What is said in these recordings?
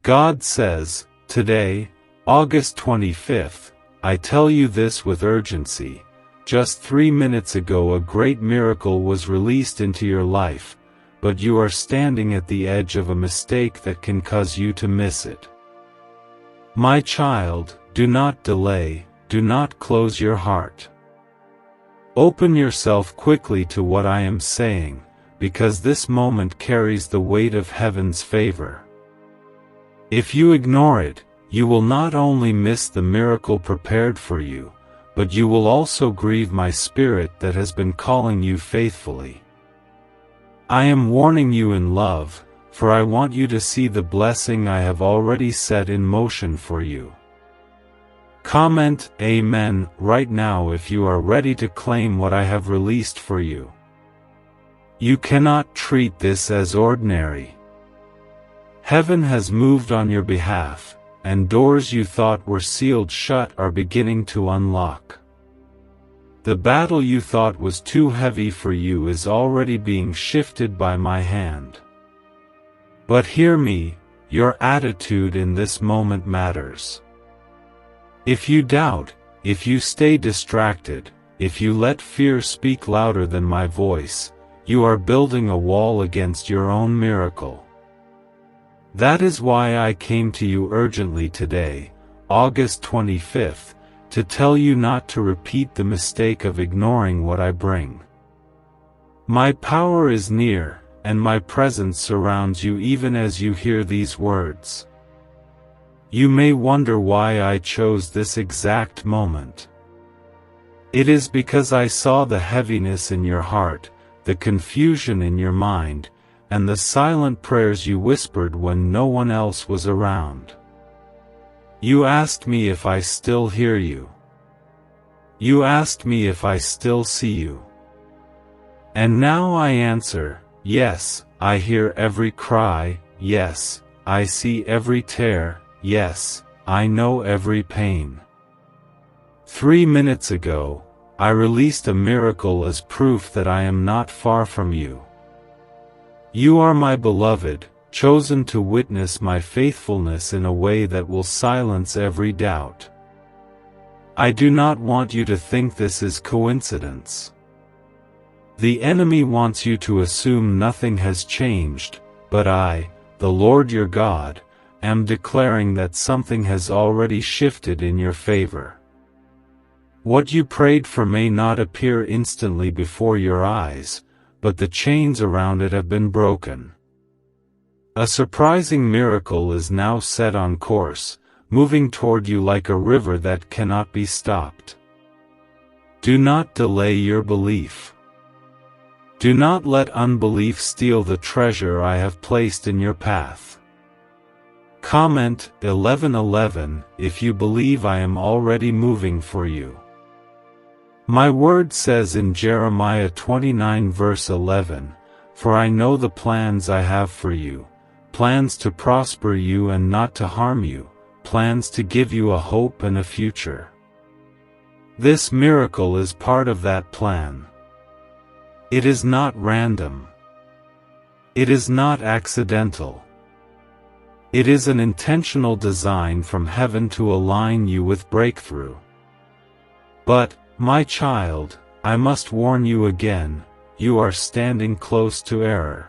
God says, today, August 25th, I tell you this with urgency. Just 3 minutes ago a great miracle was released into your life, but you are standing at the edge of a mistake that can cause you to miss it. My child, do not delay, do not close your heart. Open yourself quickly to what I am saying, because this moment carries the weight of heaven's favor. If you ignore it, you will not only miss the miracle prepared for you, but you will also grieve my Spirit that has been calling you faithfully. I am warning you in love, for I want you to see the blessing I have already set in motion for you. Comment Amen right now if you are ready to claim what I have released for you. You cannot treat this as ordinary. Heaven has moved on your behalf, and doors you thought were sealed shut are beginning to unlock. The battle you thought was too heavy for you is already being shifted by my hand. But hear me, your attitude in this moment matters. If you doubt, if you stay distracted, if you let fear speak louder than my voice, you are building a wall against your own miracle. That is why I came to you urgently today, August 25th, to tell you not to repeat the mistake of ignoring what I bring. My power is near, and my presence surrounds you even as you hear these words. You may wonder why I chose this exact moment. It is because I saw the heaviness in your heart, the confusion in your mind, and the silent prayers you whispered when no one else was around. You asked me if I still hear you. You asked me if I still see you. And now I answer, yes, I hear every cry, yes, I see every tear, yes, I know every pain. 3 minutes ago, I released a miracle as proof that I am not far from you. You are my beloved, chosen to witness my faithfulness in a way that will silence every doubt. I do not want you to think this is coincidence. The enemy wants you to assume nothing has changed, but I, the Lord your God, am declaring that something has already shifted in your favor. What you prayed for may not appear instantly before your eyes, but the chains around it have been broken. A surprising miracle is now set on course, moving toward you like a river that cannot be stopped. Do not delay your belief. Do not let unbelief steal the treasure I have placed in your path. Comment 11:11 if you believe I am already moving for you. My word says in Jeremiah 29 verse 11, "For I know the plans I have for you, plans to prosper you and not to harm you, plans to give you a hope and a future." This miracle is part of that plan. It is not random. It is not accidental. It is an intentional design from heaven to align you with breakthrough. But, my child, I must warn you again, you are standing close to error.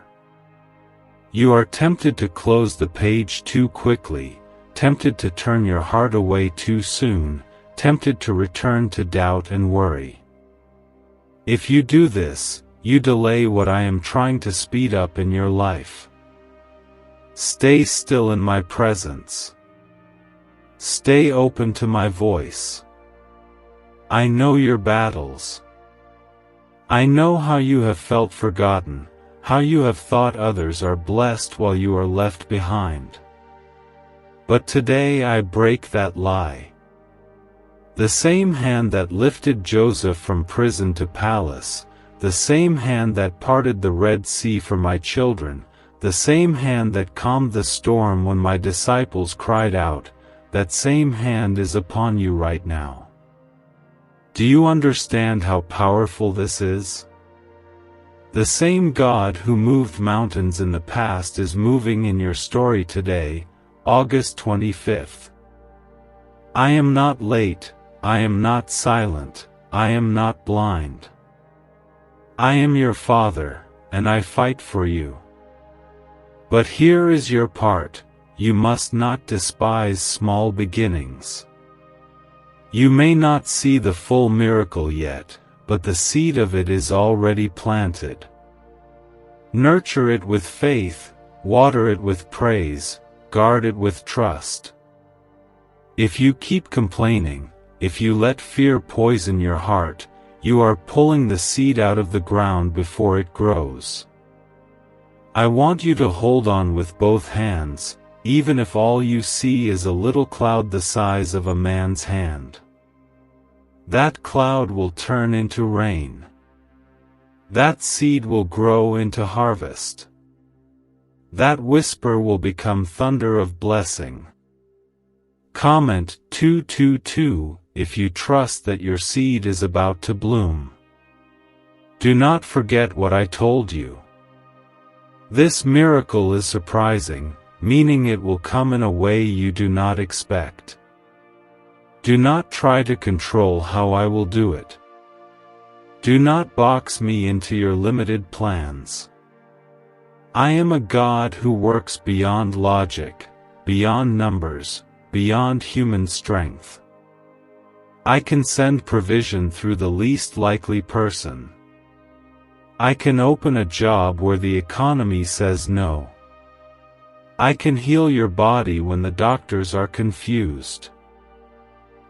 You are tempted to close the page too quickly, tempted to turn your heart away too soon, tempted to return to doubt and worry. If you do this, you delay what I am trying to speed up in your life. Stay still in my presence. Stay open to my voice. I know your battles. I know how you have felt forgotten, how you have thought others are blessed while you are left behind. But today I break that lie. The same hand that lifted Joseph from prison to palace, the same hand that parted the Red Sea for my children, the same hand that calmed the storm when my disciples cried out, that same hand is upon you right now. Do you understand how powerful this is? The same God who moved mountains in the past is moving in your story today, August 25th. I am not late, I am not silent, I am not blind. I am your Father, and I fight for you. But here is your part: you must not despise small beginnings. You may not see the full miracle yet, but the seed of it is already planted. Nurture it with faith, water it with praise, guard it with trust. If you keep complaining, if you let fear poison your heart, you are pulling the seed out of the ground before it grows. I want you to hold on with both hands, even if all you see is a little cloud the size of a man's hand. That cloud will turn into rain. That seed will grow into harvest. That whisper will become thunder of blessing. Comment 222 if you trust that your seed is about to bloom. Do not forget what I told you. This miracle is surprising, meaning it will come in a way you do not expect. Do not try to control how I will do it. Do not box me into your limited plans. I am a God who works beyond logic, beyond numbers, beyond human strength. I can send provision through the least likely person. I can open a job where the economy says no. I can heal your body when the doctors are confused.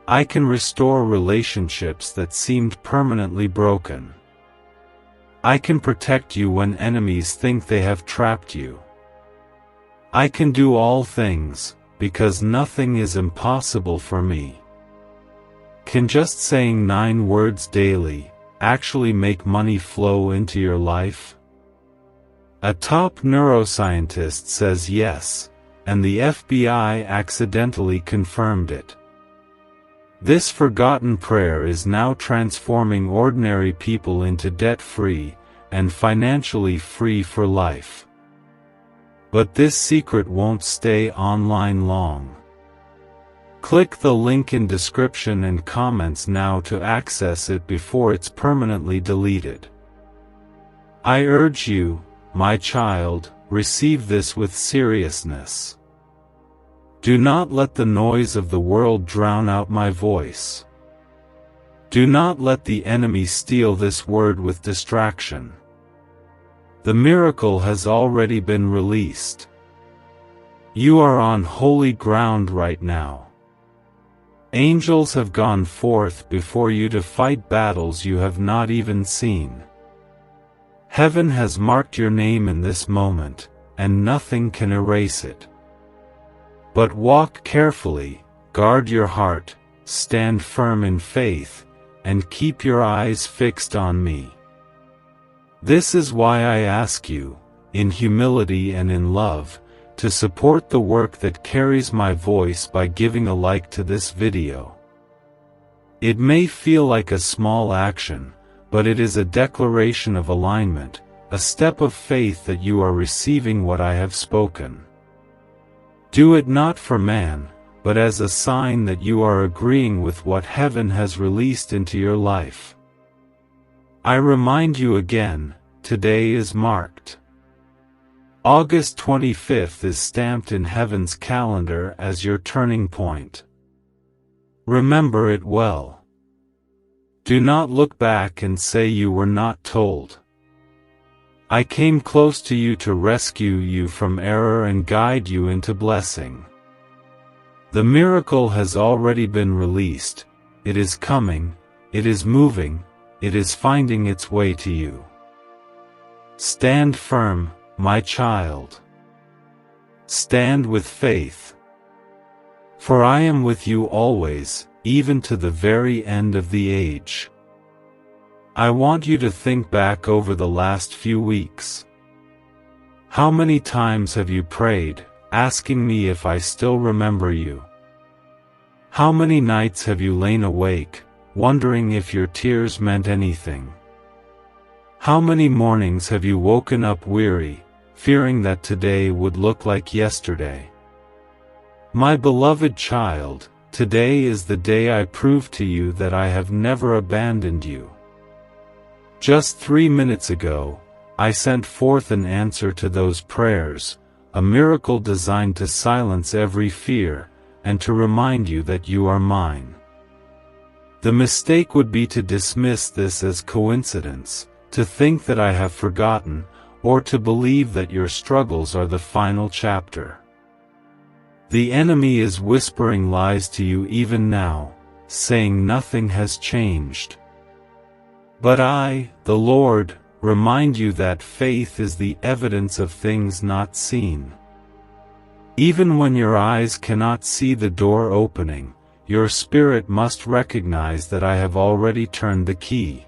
I can restore relationships that seemed permanently broken. I can protect you when enemies think they have trapped you. I can do all things, because nothing is impossible for me. Can just saying 9 words daily actually make money flow into your life? A top neuroscientist says yes, and the FBI accidentally confirmed it. This forgotten prayer is now transforming ordinary people into debt-free and financially free for life. But this secret won't stay online long. Click the link in description and comments now to access it before it's permanently deleted. I urge you, my child, receive this with seriousness. Do not let the noise of the world drown out my voice. Do not let the enemy steal this word with distraction. The miracle has already been released. You are on holy ground right now. Angels have gone forth before you to fight battles you have not even seen. Heaven has marked your name in this moment, and nothing can erase it. But walk carefully, guard your heart, stand firm in faith, and keep your eyes fixed on me. This is why I ask you, in humility and in love, to support the work that carries my voice by giving a like to this video. It may feel like a small action, but it is a declaration of alignment, a step of faith that you are receiving what I have spoken. Do it not for man, but as a sign that you are agreeing with what heaven has released into your life. I remind you again, today is marked. August 25th is stamped in heaven's calendar as your turning point. Remember it well. Do not look back and say you were not told. I came close to you to rescue you from error and guide you into blessing. The miracle has already been released, it is coming, it is moving, it is finding its way to you. Stand firm, my child. Stand with faith. For I am with you always, even to the very end of the age. I want you to think back over the last few weeks. How many times have you prayed, asking me if I still remember you? How many nights have you lain awake, wondering if your tears meant anything? How many mornings have you woken up weary, fearing that today would look like yesterday? My beloved child, today is the day I prove to you that I have never abandoned you. Just 3 minutes ago, I sent forth an answer to those prayers, a miracle designed to silence every fear, and to remind you that you are mine. The mistake would be to dismiss this as coincidence, to think that I have forgotten, or to believe that your struggles are the final chapter. The enemy is whispering lies to you even now, saying nothing has changed. But I, the Lord, remind you that faith is the evidence of things not seen. Even when your eyes cannot see the door opening, your spirit must recognize that I have already turned the key.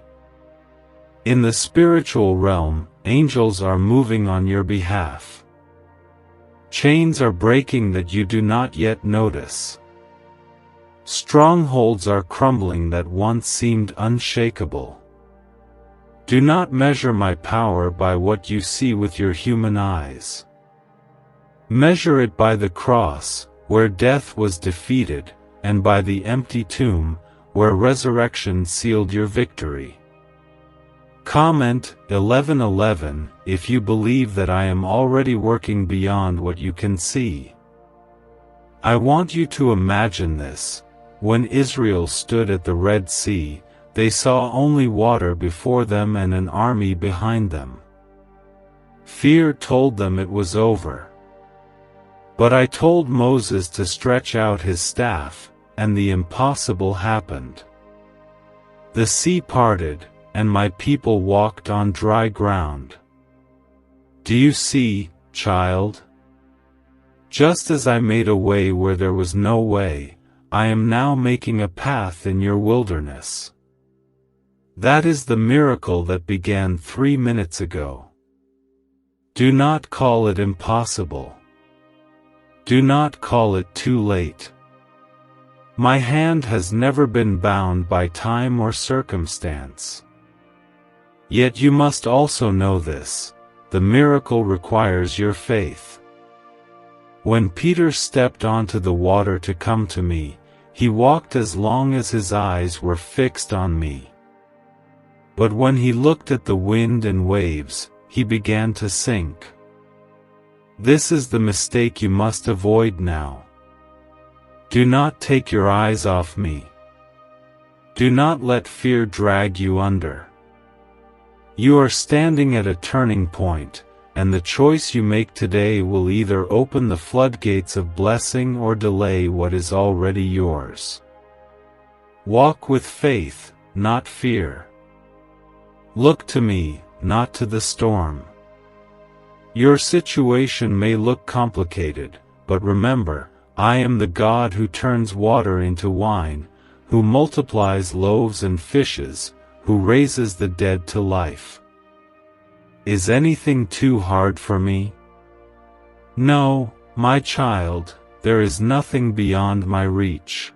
In the spiritual realm, angels are moving on your behalf. Chains are breaking that you do not yet notice. Strongholds are crumbling that once seemed unshakable. Do not measure my power by what you see with your human eyes. Measure it by the cross, where death was defeated, and by the empty tomb, where resurrection sealed your victory. Comment 11:11 if you believe that I am already working beyond what you can see. I want you to imagine this. When Israel stood at the Red Sea, they saw only water before them and an army behind them. Fear told them it was over. But I told Moses to stretch out his staff, and the impossible happened. The sea parted, and my people walked on dry ground. Do you see, child? Just as I made a way where there was no way, I am now making a path in your wilderness. That is the miracle that began 3 minutes ago. Do not call it impossible. Do not call it too late. My hand has never been bound by time or circumstance. Yet you must also know this: the miracle requires your faith. When Peter stepped onto the water to come to me, he walked as long as his eyes were fixed on me. But when he looked at the wind and waves, he began to sink. This is the mistake you must avoid now. Do not take your eyes off me. Do not let fear drag you under. You are standing at a turning point, and the choice you make today will either open the floodgates of blessing or delay what is already yours. Walk with faith, not fear. Look to me, not to the storm. Your situation may look complicated, but remember, I am the God who turns water into wine, who multiplies loaves and fishes, who raises the dead to life. Is anything too hard for me? No, my child, there is nothing beyond my reach.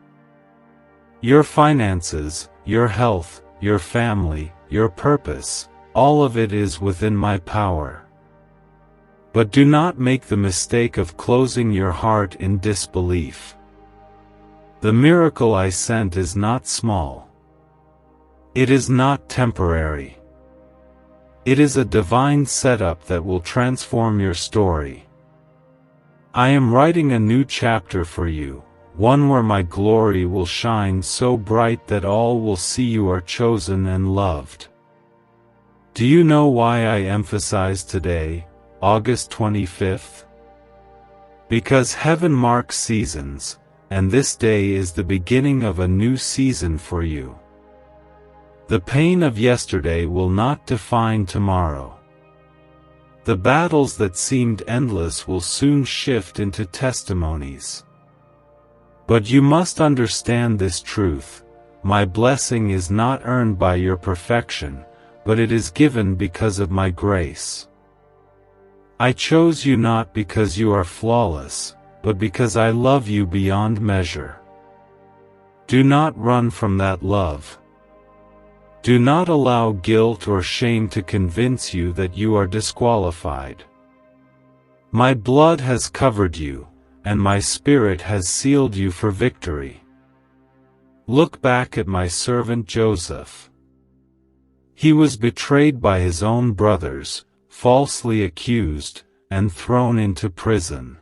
Your finances, your health, your family, your purpose, all of it is within my power. But do not make the mistake of closing your heart in disbelief. The miracle I sent is not small. It is not temporary. It is a divine setup that will transform your story. I am writing a new chapter for you, one where my glory will shine so bright that all will see you are chosen and loved. Do you know why I emphasize today, August 25th? Because heaven marks seasons, and this day is the beginning of a new season for you. The pain of yesterday will not define tomorrow. The battles that seemed endless will soon shift into testimonies. But you must understand this truth: my blessing is not earned by your perfection, but it is given because of my grace. I chose you not because you are flawless, but because I love you beyond measure. Do not run from that love. Do not allow guilt or shame to convince you that you are disqualified. My blood has covered you, and my Spirit has sealed you for victory. Look back at my servant Joseph. He was betrayed by his own brothers, falsely accused, and thrown into prison.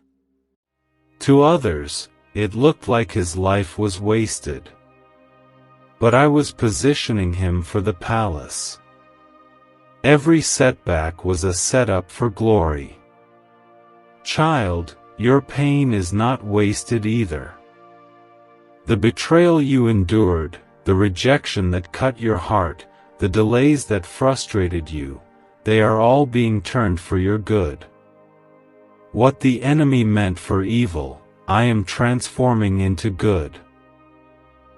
To others, it looked like his life was wasted. But I was positioning him for the palace. Every setback was a setup for glory. Child, your pain is not wasted either. The betrayal you endured, the rejection that cut your heart, the delays that frustrated you, they are all being turned for your good. What the enemy meant for evil, I am transforming into good.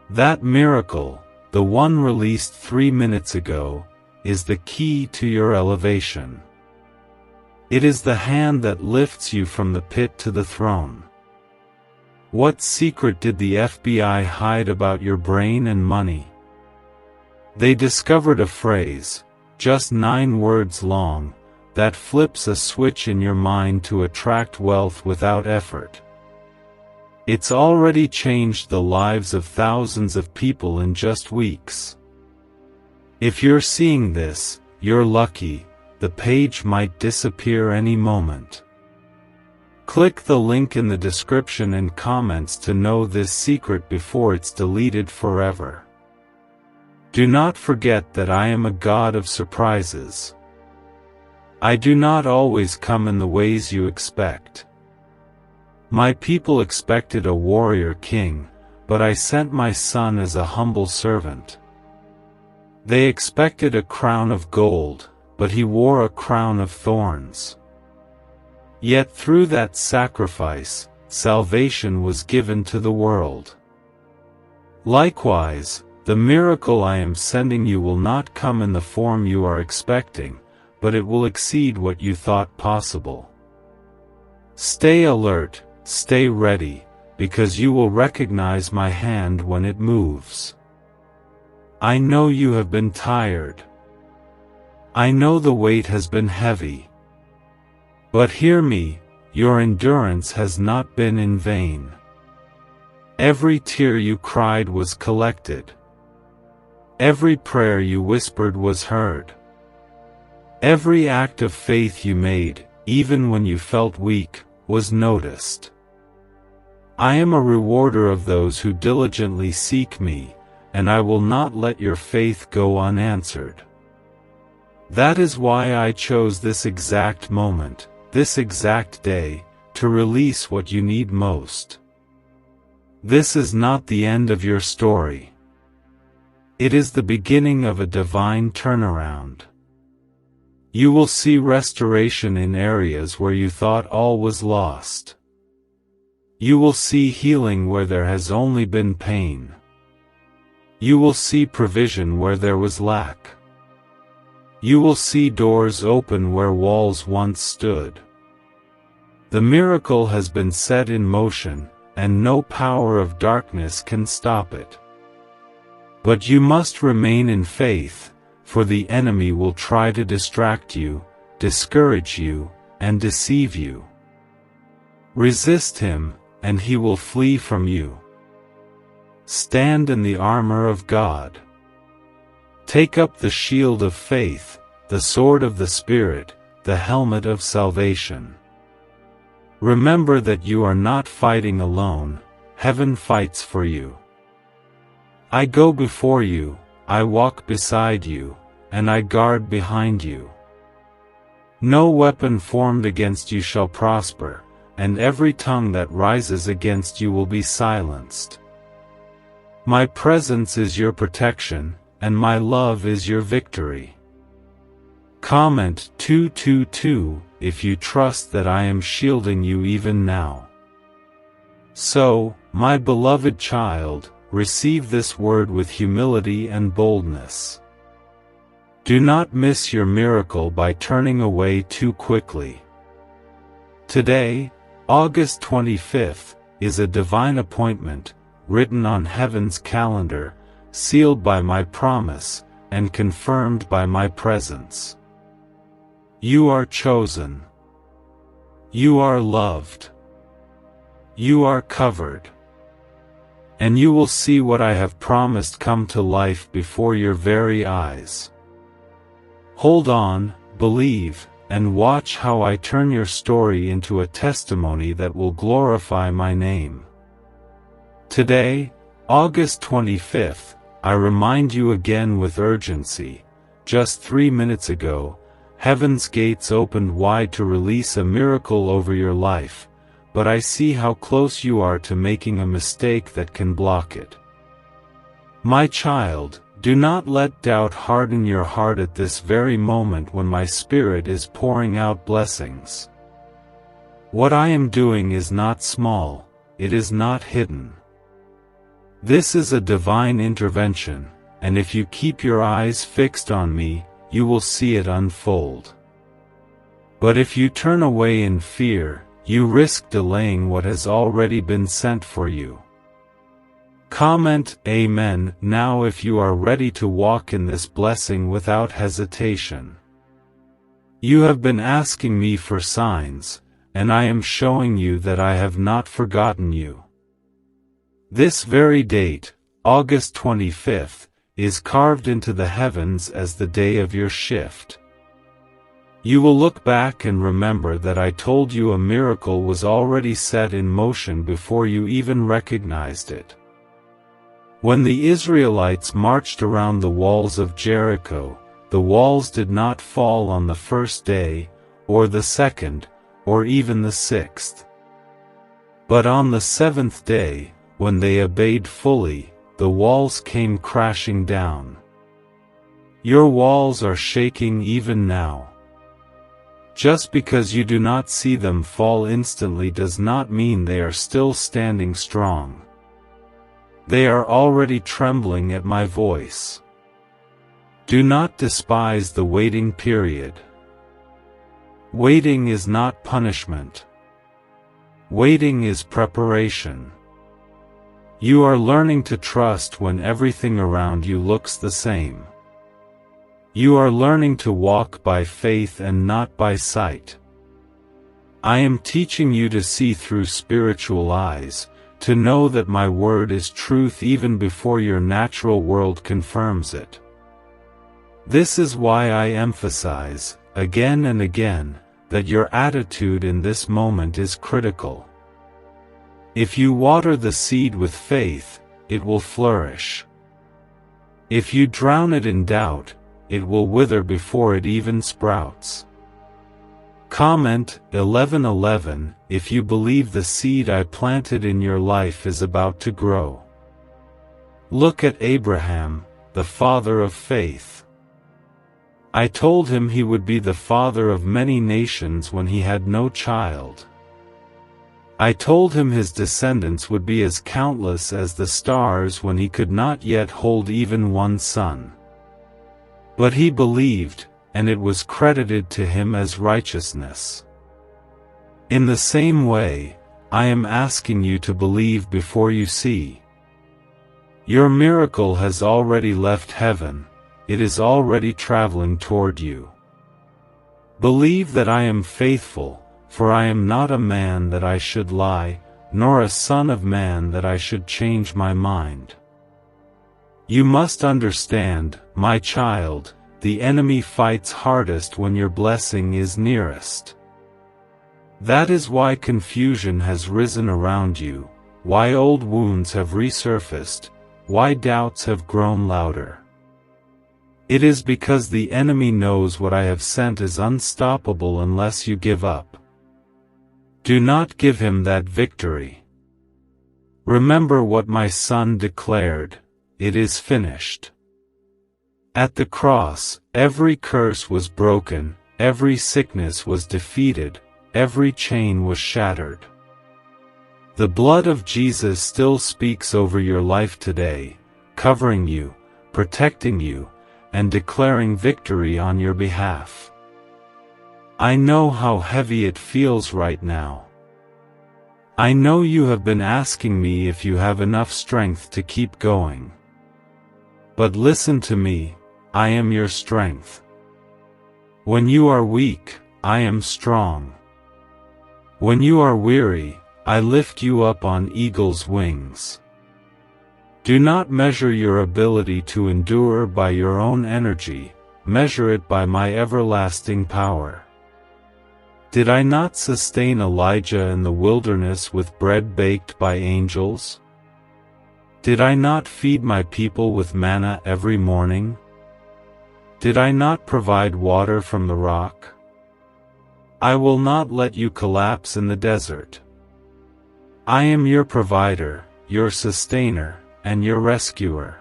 That miracle, the one released 3 minutes ago, is the key to your elevation. It is the hand that lifts you from the pit to the throne. What secret did the FBI hide about your brain and money? They discovered a phrase, just 9 words long, that flips a switch in your mind to attract wealth without effort. It's already changed the lives of thousands of people in just weeks. If you're seeing this, you're lucky. The page might disappear any moment. Click the link in the description and comments to know this secret before it's deleted forever. Do not forget that I am a God of surprises. I do not always come in the ways you expect. My people expected a warrior king, but I sent my son as a humble servant. They expected a crown of gold, but he wore a crown of thorns. Yet through that sacrifice, salvation was given to the world. Likewise, the miracle I am sending you will not come in the form you are expecting, but it will exceed what you thought possible. Stay alert, stay ready, because you will recognize my hand when it moves. I know you have been tired. I know the weight has been heavy. But hear me, your endurance has not been in vain. Every tear you cried was collected. Every prayer you whispered was heard. Every act of faith you made, even when you felt weak, was noticed. I am a rewarder of those who diligently seek me, and I will not let your faith go unanswered. That is why I chose this exact moment, this exact day, to release what you need most. This is not the end of your story. It is the beginning of a divine turnaround. You will see restoration in areas where you thought all was lost. You will see healing where there has only been pain. You will see provision where there was lack. You will see doors open where walls once stood. The miracle has been set in motion, and no power of darkness can stop it. But you must remain in faith, for the enemy will try to distract you, discourage you, and deceive you. Resist him, and he will flee from you. Stand in the armor of God. Take up the shield of faith, the sword of the Spirit, the helmet of salvation. Remember that you are not fighting alone, heaven fights for you. I go before you, I walk beside you, and I guard behind you. No weapon formed against you shall prosper, and every tongue that rises against you will be silenced. My presence is your protection, and my love is your victory. Comment 222 if you trust that I am shielding you even now. So, my beloved child, receive this word with humility and boldness. Do not miss your miracle by turning away too quickly. Today, August 25th, is a divine appointment, written on heaven's calendar, sealed by my promise, and confirmed by my presence. You are chosen. You are loved. You are covered. And you will see what I have promised come to life before your very eyes. Hold on, believe, and watch how I turn your story into a testimony that will glorify my name. Today, August 25th, I remind you again with urgency. Just 3 minutes ago, heaven's gates opened wide to release a miracle over your life, but I see how close you are to making a mistake that can block it. My child, do not let doubt harden your heart at this very moment when my Spirit is pouring out blessings. What I am doing is not small, it is not hidden. This is a divine intervention, and if you keep your eyes fixed on me, you will see it unfold. But if you turn away in fear, you risk delaying what has already been sent for you. Comment Amen now if you are ready to walk in this blessing without hesitation. You have been asking me for signs, and I am showing you that I have not forgotten you. This very date, August 25th, is carved into the heavens as the day of your shift. You will look back and remember that I told you a miracle was already set in motion before you even recognized it. When the Israelites marched around the walls of Jericho, the walls did not fall on the first day, or the second, or even the sixth. But on the seventh day, when they obeyed fully, the walls came crashing down. Your walls are shaking even now. Just because you do not see them fall instantly does not mean they are still standing strong. They are already trembling at my voice. Do not despise the waiting period. Waiting is not punishment. Waiting is preparation. You are learning to trust when everything around you looks the same. You are learning to walk by faith and not by sight. I am teaching you to see through spiritual eyes, to know that my word is truth even before your natural world confirms it. This is why I emphasize, again and again, that your attitude in this moment is critical. If you water the seed with faith, it will flourish. If you drown it in doubt, it will wither before it even sprouts. Comment 11:11 if you believe the seed I planted in your life is about to grow. Look at Abraham, the father of faith. I told him he would be the father of many nations when he had no child. I told him his descendants would be as countless as the stars when he could not yet hold even one son. But he believed, and it was credited to him as righteousness. In the same way, I am asking you to believe before you see. Your miracle has already left heaven, it is already traveling toward you. Believe that I am faithful, for I am not a man that I should lie, nor a son of man that I should change my mind. You must understand, my child, the enemy fights hardest when your blessing is nearest. That is why confusion has risen around you, why old wounds have resurfaced, why doubts have grown louder. It is because the enemy knows what I have sent is unstoppable unless you give up. Do not give him that victory. Remember what my son declared, it is finished. At the cross, every curse was broken, every sickness was defeated, every chain was shattered. The blood of Jesus still speaks over your life today, covering you, protecting you, and declaring victory on your behalf. I know how heavy it feels right now. I know you have been asking me if you have enough strength to keep going. But listen to me, I am your strength. When you are weak, I am strong. When you are weary, I lift you up on eagle's wings. Do not measure your ability to endure by your own energy, measure it by my everlasting power. Did I not sustain Elijah in the wilderness with bread baked by angels? Did I not feed my people with manna every morning? Did I not provide water from the rock? I will not let you collapse in the desert. I am your provider, your sustainer, and your rescuer.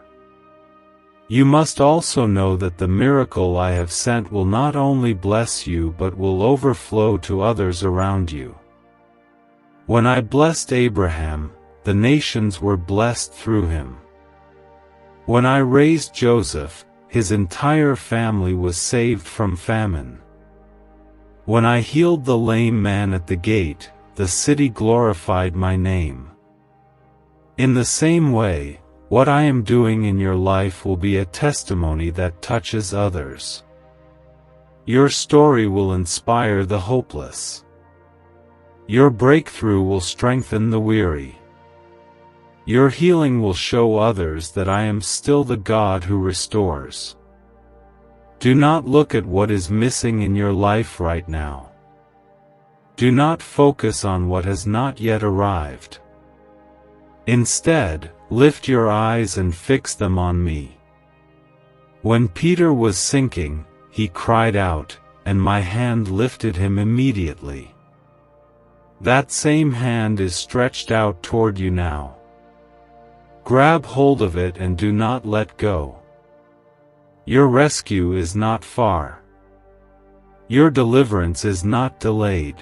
You must also know that the miracle I have sent will not only bless you but will overflow to others around you. When I blessed Abraham, the nations were blessed through him. When I raised Joseph, his entire family was saved from famine. When I healed the lame man at the gate, the city glorified my name. In the same way, what I am doing in your life will be a testimony that touches others. Your story will inspire the hopeless. Your breakthrough will strengthen the weary. Your healing will show others that I am still the God who restores. Do not look at what is missing in your life right now. Do not focus on what has not yet arrived. Instead, lift your eyes and fix them on me. When Peter was sinking, he cried out, and my hand lifted him immediately. That same hand is stretched out toward you now. Grab hold of it and do not let go. Your rescue is not far. Your deliverance is not delayed.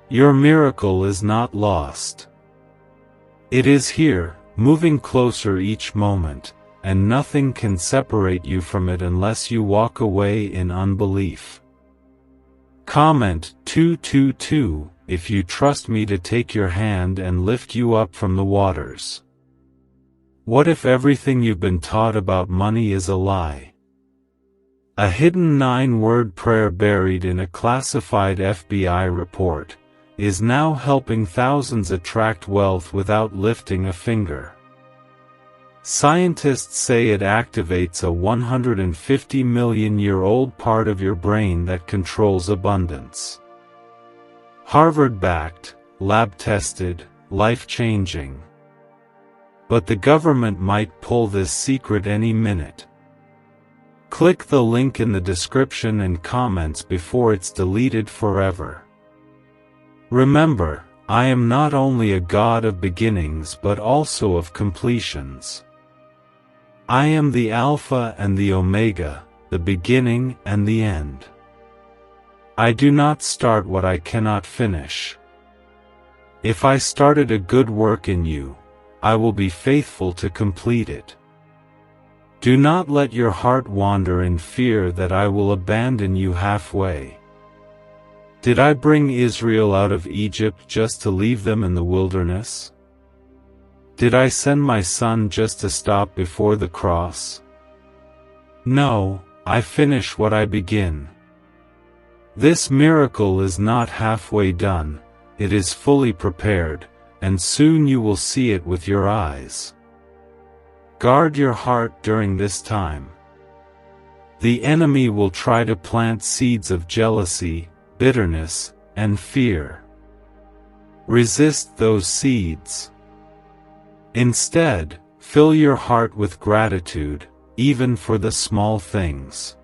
Your miracle is not lost. It is here, moving closer each moment, and nothing can separate you from it unless you walk away in unbelief. Comment 222 if you trust me to take your hand and lift you up from the waters. What if everything you've been taught about money is a lie? A hidden 9-word prayer buried in a classified FBI report is now helping thousands attract wealth without lifting a finger. Scientists say it activates a 150-million-year-old part of your brain that controls abundance. Harvard-backed, lab-tested, life-changing. But the government might pull this secret any minute. Click the link in the description and comments before it's deleted forever. Remember, I am not only a God of beginnings but also of completions. I am the Alpha and the Omega, the beginning and the end. I do not start what I cannot finish. If I started a good work in you, I will be faithful to complete it. Do not let your heart wander in fear that I will abandon you halfway. Did I bring Israel out of Egypt just to leave them in the wilderness? Did I send my son just to stop before the cross? No, I finish what I begin. This miracle is not halfway done, it is fully prepared, and soon you will see it with your eyes. Guard your heart during this time. The enemy will try to plant seeds of jealousy, bitterness, and fear. Resist those seeds. Instead, fill your heart with gratitude, even for the small things.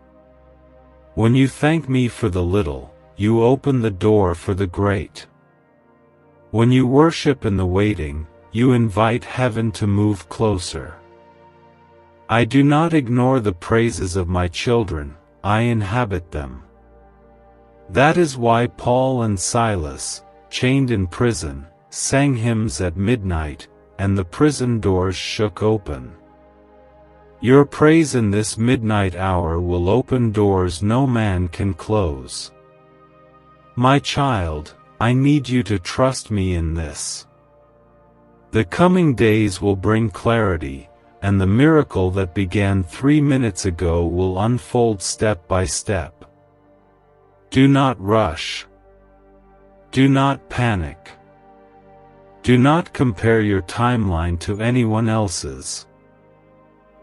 When you thank me for the little, you open the door for the great. When you worship in the waiting, you invite heaven to move closer. I do not ignore the praises of my children, I inhabit them. That is why Paul and Silas, chained in prison, sang hymns at midnight, and the prison doors shook open. Your praise in this midnight hour will open doors no man can close. My child, I need you to trust me in this. The coming days will bring clarity, and the miracle that began 3 minutes ago will unfold step by step. Do not rush. Do not panic. Do not compare your timeline to anyone else's.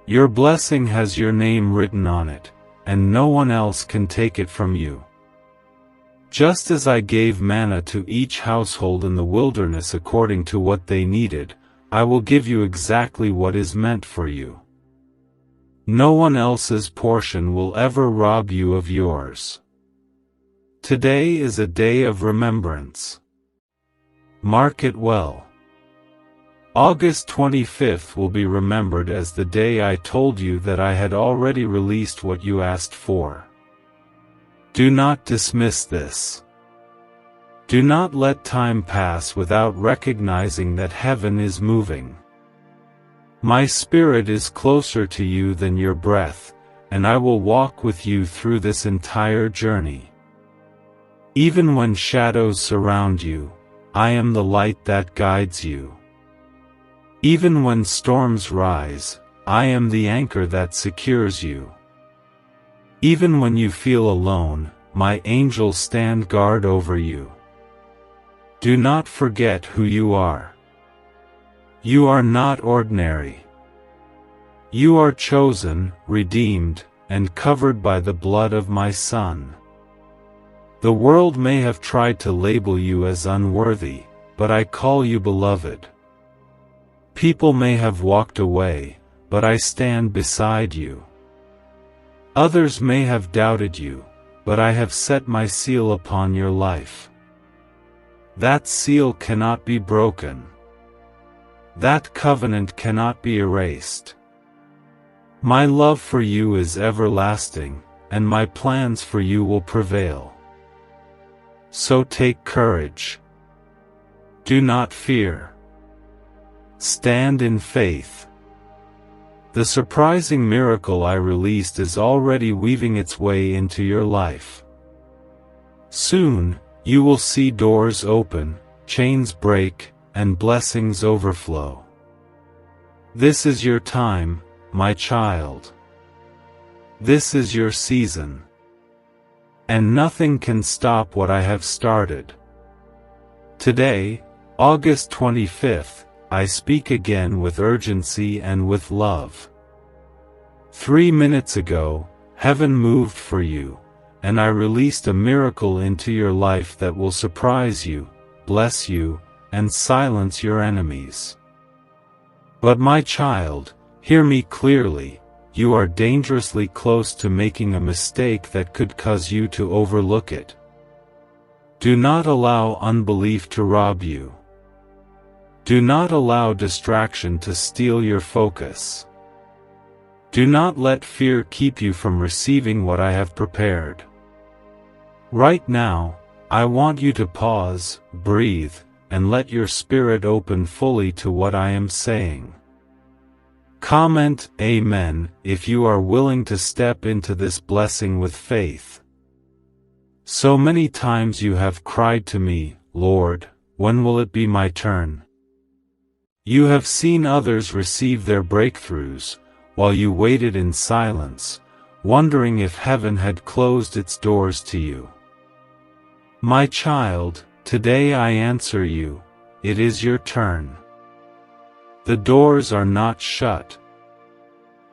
Your blessing has your name written on it, and no one else can take it from you. Just as I gave manna to each household in the wilderness according to what they needed, I will give you exactly what is meant for you. No one else's portion will ever rob you of yours. Today is a day of remembrance. Mark it well. August 25th will be remembered as the day I told you that I had already released what you asked for. Do not dismiss this. Do not let time pass without recognizing that heaven is moving. My spirit is closer to you than your breath, and I will walk with you through this entire journey. Even when shadows surround you, I am the light that guides you. Even when storms rise, I am the anchor that secures you. Even when you feel alone, my angels stand guard over you. Do not forget who you are. You are not ordinary. You are chosen, redeemed, and covered by the blood of my Son. The world may have tried to label you as unworthy, but I call you beloved. People may have walked away, but I stand beside you. Others may have doubted you, but I have set my seal upon your life. That seal cannot be broken. That covenant cannot be erased. My love for you is everlasting, and my plans for you will prevail. So take courage. Do not fear. Stand in faith. The surprising miracle I released is already weaving its way into your life. Soon, you will see doors open, chains break, and blessings overflow. This is your time, my child. This is your season. And nothing can stop what I have started. Today, August 25th, I speak again with urgency and with love. 3 minutes ago, heaven moved for you, and I released a miracle into your life that will surprise you, bless you, and silence your enemies. But my child, hear me clearly, you are dangerously close to making a mistake that could cause you to overlook it. Do not allow unbelief to rob you. Do not allow distraction to steal your focus. Do not let fear keep you from receiving what I have prepared. Right now, I want you to pause, breathe, and let your spirit open fully to what I am saying. Comment Amen if you are willing to step into this blessing with faith. So many times you have cried to me, Lord, when will it be my turn? You have seen others receive their breakthroughs, while you waited in silence, wondering if heaven had closed its doors to you. My child, today I answer you, it is your turn. The doors are not shut.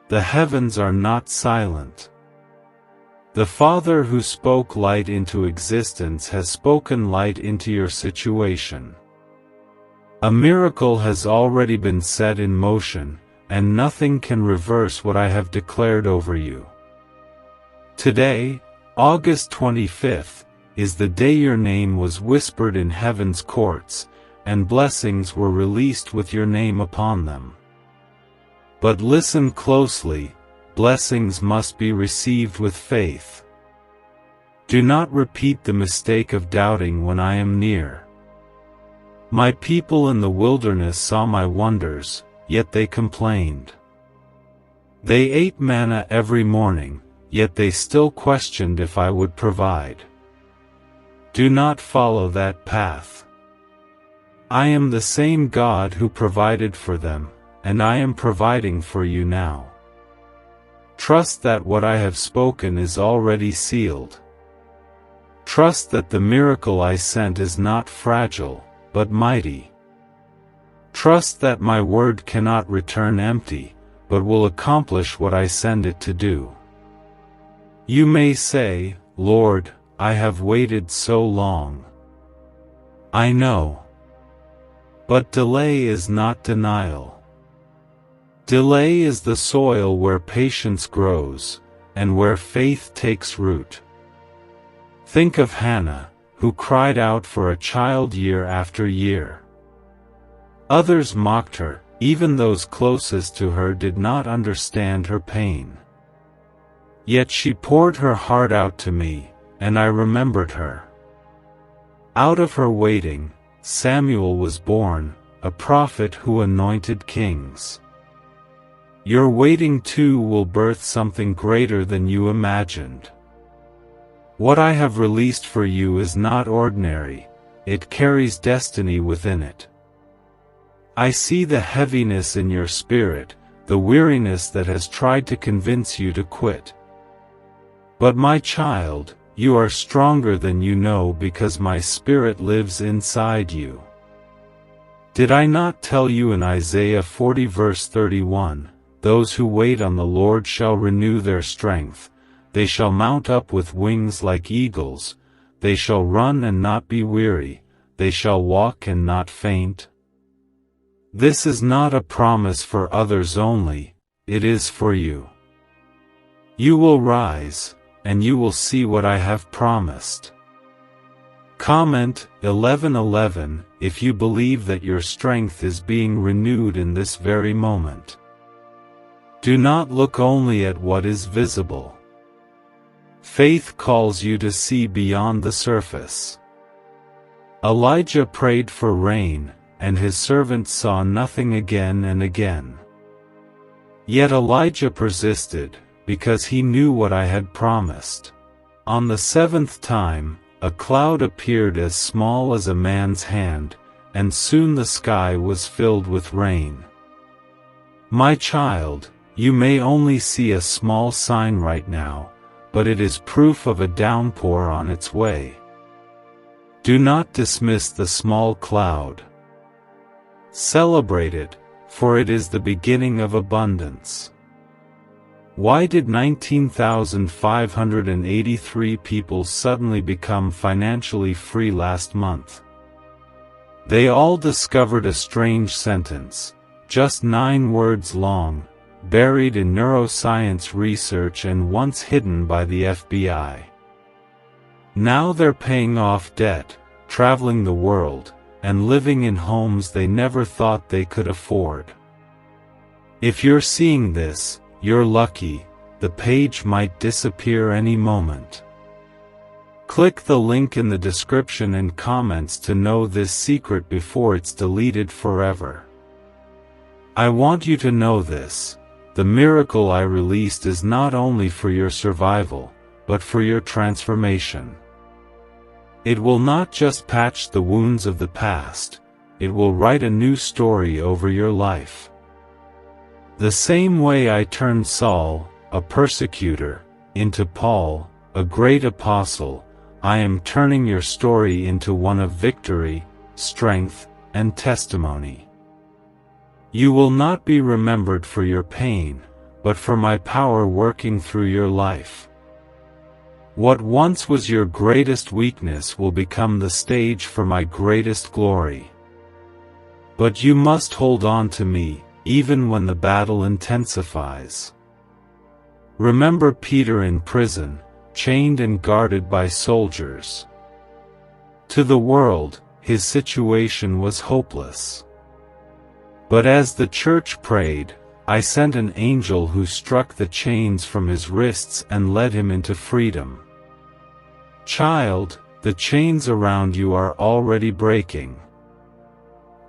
The heavens are not silent. The Father who spoke light into existence has spoken light into your situation. A miracle has already been set in motion, and nothing can reverse what I have declared over you. Today, August 25th, is the day your name was whispered in heaven's courts, and blessings were released with your name upon them. But listen closely, blessings must be received with faith. Do not repeat the mistake of doubting when I am near. My people in the wilderness saw my wonders, yet they complained. They ate manna every morning, yet they still questioned if I would provide. Do not follow that path. I am the same God who provided for them, and I am providing for you now. Trust that what I have spoken is already sealed. Trust that the miracle I sent is not fragile, but mighty. Trust that my word cannot return empty, but will accomplish what I send it to do. You may say, Lord, I have waited so long. I know. But delay is not denial. Delay is the soil where patience grows, and where faith takes root. Think of Hannah, who cried out for a child year after year. Others mocked her, even those closest to her did not understand her pain. Yet she poured her heart out to me, and I remembered her. Out of her waiting, Samuel was born, a prophet who anointed kings. Your waiting too will birth something greater than you imagined. What I have released for you is not ordinary, it carries destiny within it. I see the heaviness in your spirit, the weariness that has tried to convince you to quit. But my child, you are stronger than you know because my Spirit lives inside you. Did I not tell you in Isaiah 40 verse 31, Those who wait on the Lord shall renew their strength, they shall mount up with wings like eagles, they shall run and not be weary, they shall walk and not faint? This is not a promise for others only, it is for you. You will rise, and you will see what I have promised. Comment 11:11 if you believe that your strength is being renewed in this very moment. Do not look only at what is visible. Faith calls you to see beyond the surface. Elijah prayed for rain, and his servant saw nothing again and again. Yet Elijah persisted, because he knew what I had promised. On the seventh time, a cloud appeared as small as a man's hand, and soon the sky was filled with rain. My child, you may only see a small sign right now, but it is proof of a downpour on its way. Do not dismiss the small cloud. Celebrate it, for it is the beginning of abundance. Why did 19,583 people suddenly become financially free last month? They all discovered a strange sentence, just 9 words long, buried in neuroscience research and once hidden by the FBI. Now they're paying off debt, traveling the world, and living in homes they never thought they could afford. If you're seeing this, you're lucky, the page might disappear any moment. Click the link in the description and comments to know this secret before it's deleted forever. I want you to know this, the miracle I released is not only for your survival, but for your transformation. It will not just patch the wounds of the past, it will write a new story over your life. The same way I turned Saul, a persecutor, into Paul, a great apostle, I am turning your story into one of victory, strength, and testimony. You will not be remembered for your pain, but for my power working through your life. What once was your greatest weakness will become the stage for my greatest glory. But you must hold on to me, even when the battle intensifies. Remember Peter in prison, chained and guarded by soldiers. To the world, his situation was hopeless. But as the church prayed, I sent an angel who struck the chains from his wrists and led him into freedom. Child, the chains around you are already breaking.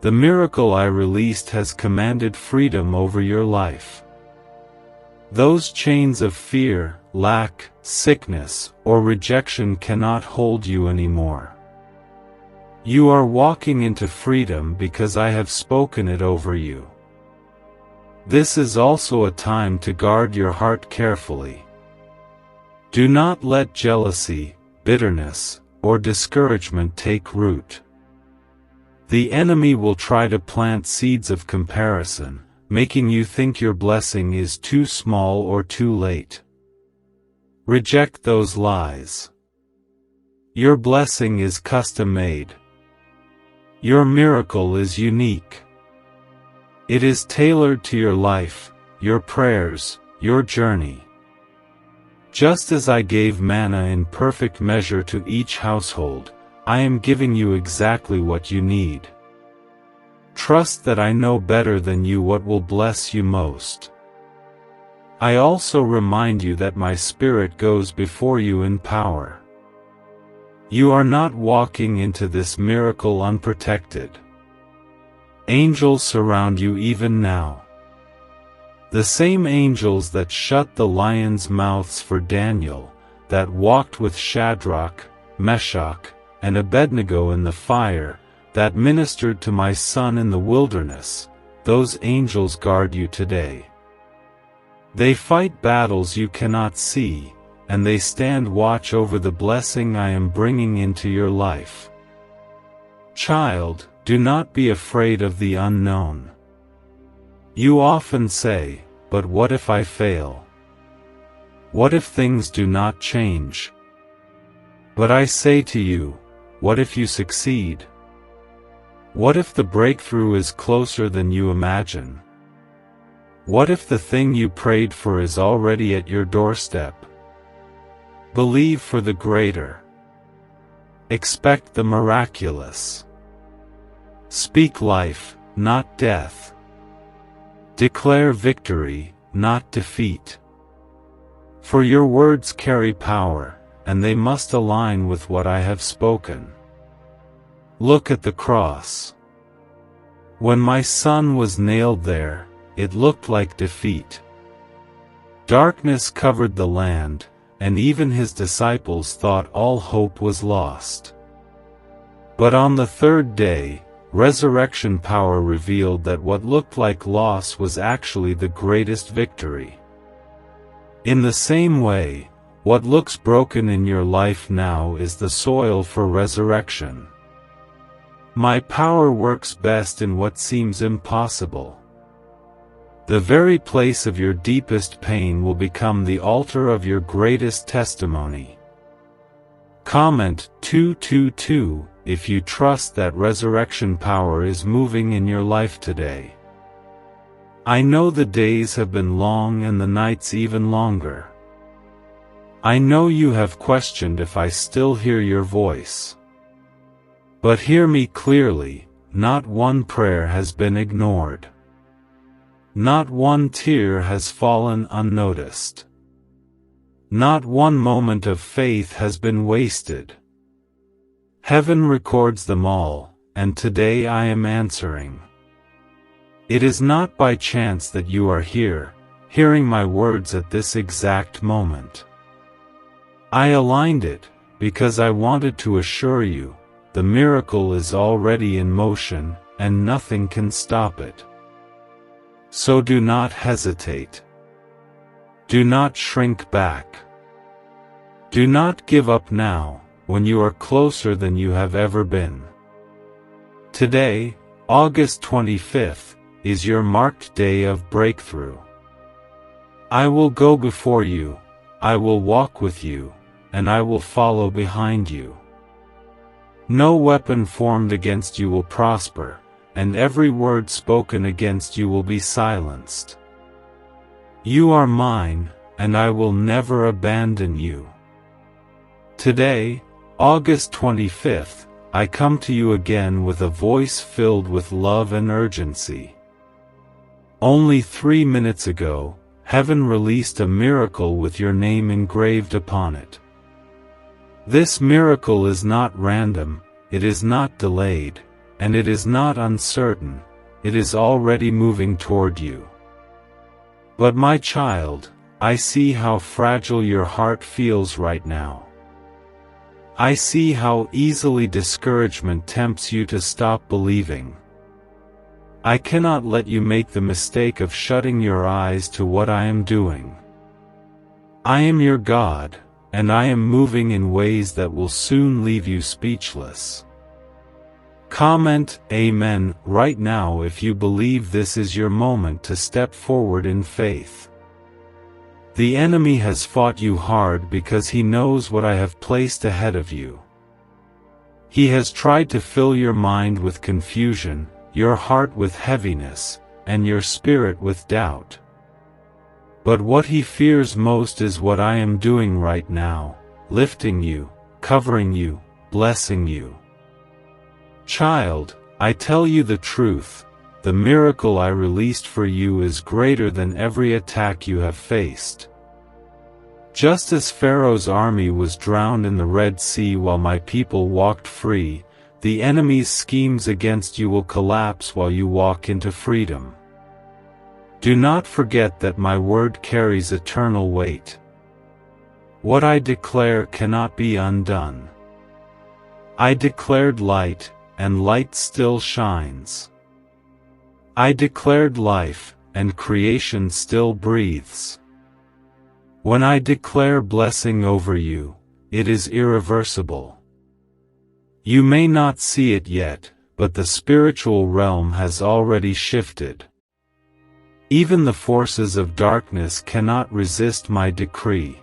The miracle I released has commanded freedom over your life. Those chains of fear, lack, sickness, or rejection cannot hold you anymore. You are walking into freedom because I have spoken it over you. This is also a time to guard your heart carefully. Do not let jealousy, bitterness, or discouragement take root. The enemy will try to plant seeds of comparison, making you think your blessing is too small or too late. Reject those lies. Your blessing is custom-made. Your miracle is unique. It is tailored to your life, your prayers, your journey. Just as I gave manna in perfect measure to each household, I am giving you exactly what you need. Trust that I know better than you what will bless you most. I also remind you that my Spirit goes before you in power. You are not walking into this miracle unprotected. Angels surround you even now. The same angels that shut the lions' mouths for Daniel, that walked with Shadrach, Meshach, and Abednego in the fire, that ministered to my son in the wilderness, those angels guard you today. They fight battles you cannot see, and they stand watch over the blessing I am bringing into your life. Child, do not be afraid of the unknown. You often say, but what if I fail? What if things do not change? But I say to you, what if you succeed? What if the breakthrough is closer than you imagine? What if the thing you prayed for is already at your doorstep? Believe for the greater. Expect the miraculous. Speak life, not death. Declare victory, not defeat. For your words carry power, and they must align with what I have spoken. Look at the cross. When my son was nailed there, it looked like defeat. Darkness covered the land, and even his disciples thought all hope was lost. But on the third day, resurrection power revealed that what looked like loss was actually the greatest victory. In the same way, what looks broken in your life now is the soil for resurrection. My power works best in what seems impossible. The very place of your deepest pain will become the altar of your greatest testimony. Comment 222 if you trust that resurrection power is moving in your life today. I know the days have been long and the nights even longer. I know you have questioned if I still hear your voice. But hear me clearly, not one prayer has been ignored. Not one tear has fallen unnoticed. Not one moment of faith has been wasted. Heaven records them all, and today I am answering. It is not by chance that you are here, hearing my words at this exact moment. I aligned it, because I wanted to assure you, the miracle is already in motion, and nothing can stop it. So do not hesitate. Do not shrink back. Do not give up now, when you are closer than you have ever been. Today, August 25th, is your marked day of breakthrough. I will go before you, I will walk with you, and I will follow behind you. No weapon formed against you will prosper, and every word spoken against you will be silenced. You are mine, and I will never abandon you. Today, August 25th, I come to you again with a voice filled with love and urgency. Only 3 minutes ago, heaven released a miracle with your name engraved upon it. This miracle is not random, it is not delayed, and it is not uncertain, it is already moving toward you. But my child, I see how fragile your heart feels right now. I see how easily discouragement tempts you to stop believing. I cannot let you make the mistake of shutting your eyes to what I am doing. I am your God, and I am moving in ways that will soon leave you speechless. Comment Amen right now if you believe this is your moment to step forward in faith. The enemy has fought you hard because he knows what I have placed ahead of you. He has tried to fill your mind with confusion, your heart with heaviness, and your spirit with doubt. But what he fears most is what I am doing right now, lifting you, covering you, blessing you. Child, I tell you the truth, the miracle I released for you is greater than every attack you have faced. Just as Pharaoh's army was drowned in the Red Sea while my people walked free, the enemy's schemes against you will collapse while you walk into freedom. Do not forget that my word carries eternal weight. What I declare cannot be undone. I declared light, and light still shines. I declared life, and creation still breathes. When I declare blessing over you, it is irreversible. You may not see it yet, but the spiritual realm has already shifted. Even the forces of darkness cannot resist my decree.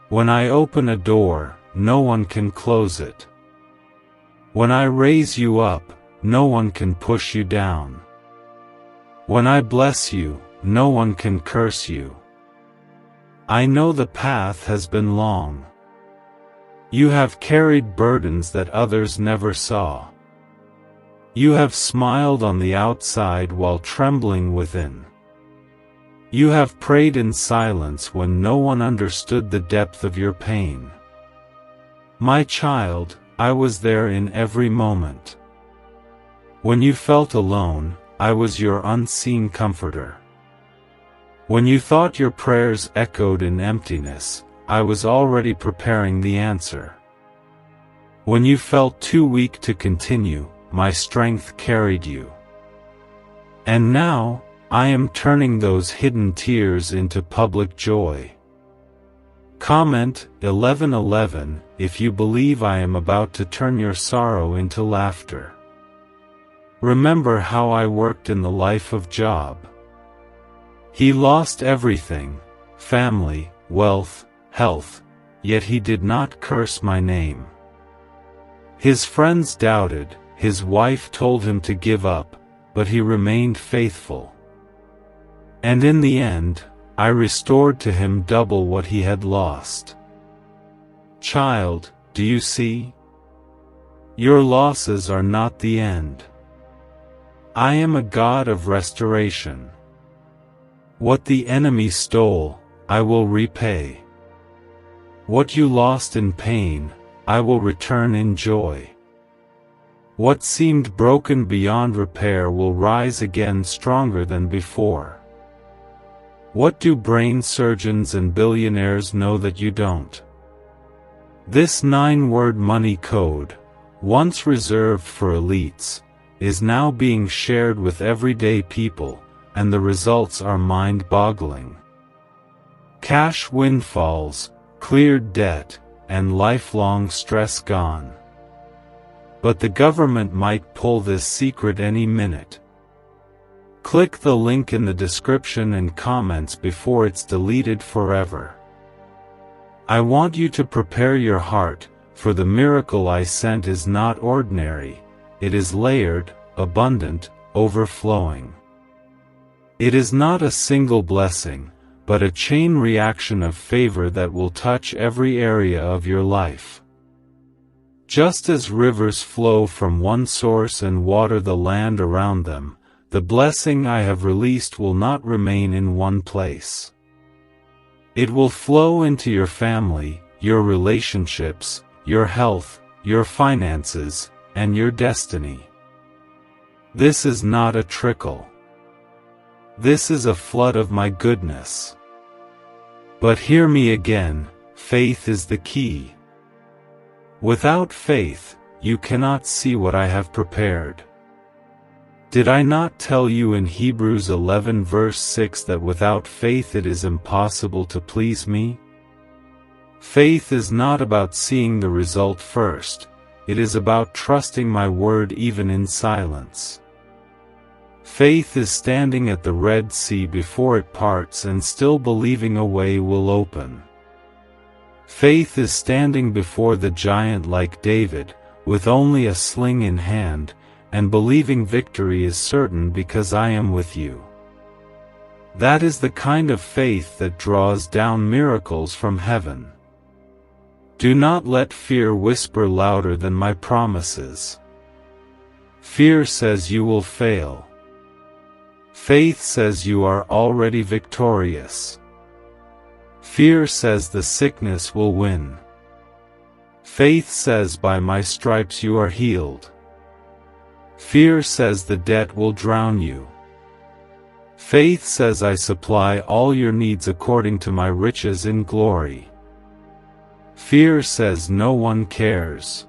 When I open a door, no one can close it. When I raise you up, no one can push you down. When I bless you, no one can curse you. I know the path has been long. You have carried burdens that others never saw. You have smiled on the outside while trembling within. You have prayed in silence when no one understood the depth of your pain. My child, I was there in every moment. When you felt alone, I was your unseen comforter. When you thought your prayers echoed in emptiness, I was already preparing the answer. When you felt too weak to continue, my strength carried you. And now, I am turning those hidden tears into public joy. Comment 11:11 if you believe I am about to turn your sorrow into laughter. Remember how I worked in the life of Job. He lost everything, family, wealth, health, yet he did not curse my name. His friends doubted, his wife told him to give up, but he remained faithful. And in the end, I restored to him double what he had lost. Child, do you see? Your losses are not the end. I am a God of restoration. What the enemy stole, I will repay. What you lost in pain, I will return in joy. What seemed broken beyond repair will rise again stronger than before. What do brain surgeons and billionaires know that you don't? This 9-word money code, once reserved for elites, is now being shared with everyday people, and the results are mind-boggling. Cash windfalls, cleared debt, and lifelong stress gone. But the government might pull this secret any minute. Click the link in the description and comments before it's deleted forever. I want you to prepare your heart, for the miracle I sent is not ordinary, it is layered, abundant, overflowing. It is not a single blessing, but a chain reaction of favor that will touch every area of your life. Just as rivers flow from one source and water the land around them, the blessing I have released will not remain in one place. It will flow into your family, your relationships, your health, your finances, and your destiny. This is not a trickle. This is a flood of my goodness. But hear me again, faith is the key. Without faith, you cannot see what I have prepared. Did I not tell you in Hebrews 11 verse 6 that without faith it is impossible to please me? Faith is not about seeing the result first, it is about trusting my word even in silence. Faith is standing at the Red Sea before it parts and still believing a way will open. Faith is standing before the giant like David, with only a sling in hand, and believing victory is certain because I am with you. That is the kind of faith that draws down miracles from heaven. Do not let fear whisper louder than my promises. Fear says you will fail. Faith says you are already victorious. Fear says the sickness will win. Faith says by my stripes you are healed. Fear says the debt will drown you. Faith says I supply all your needs according to my riches in glory. Fear says no one cares.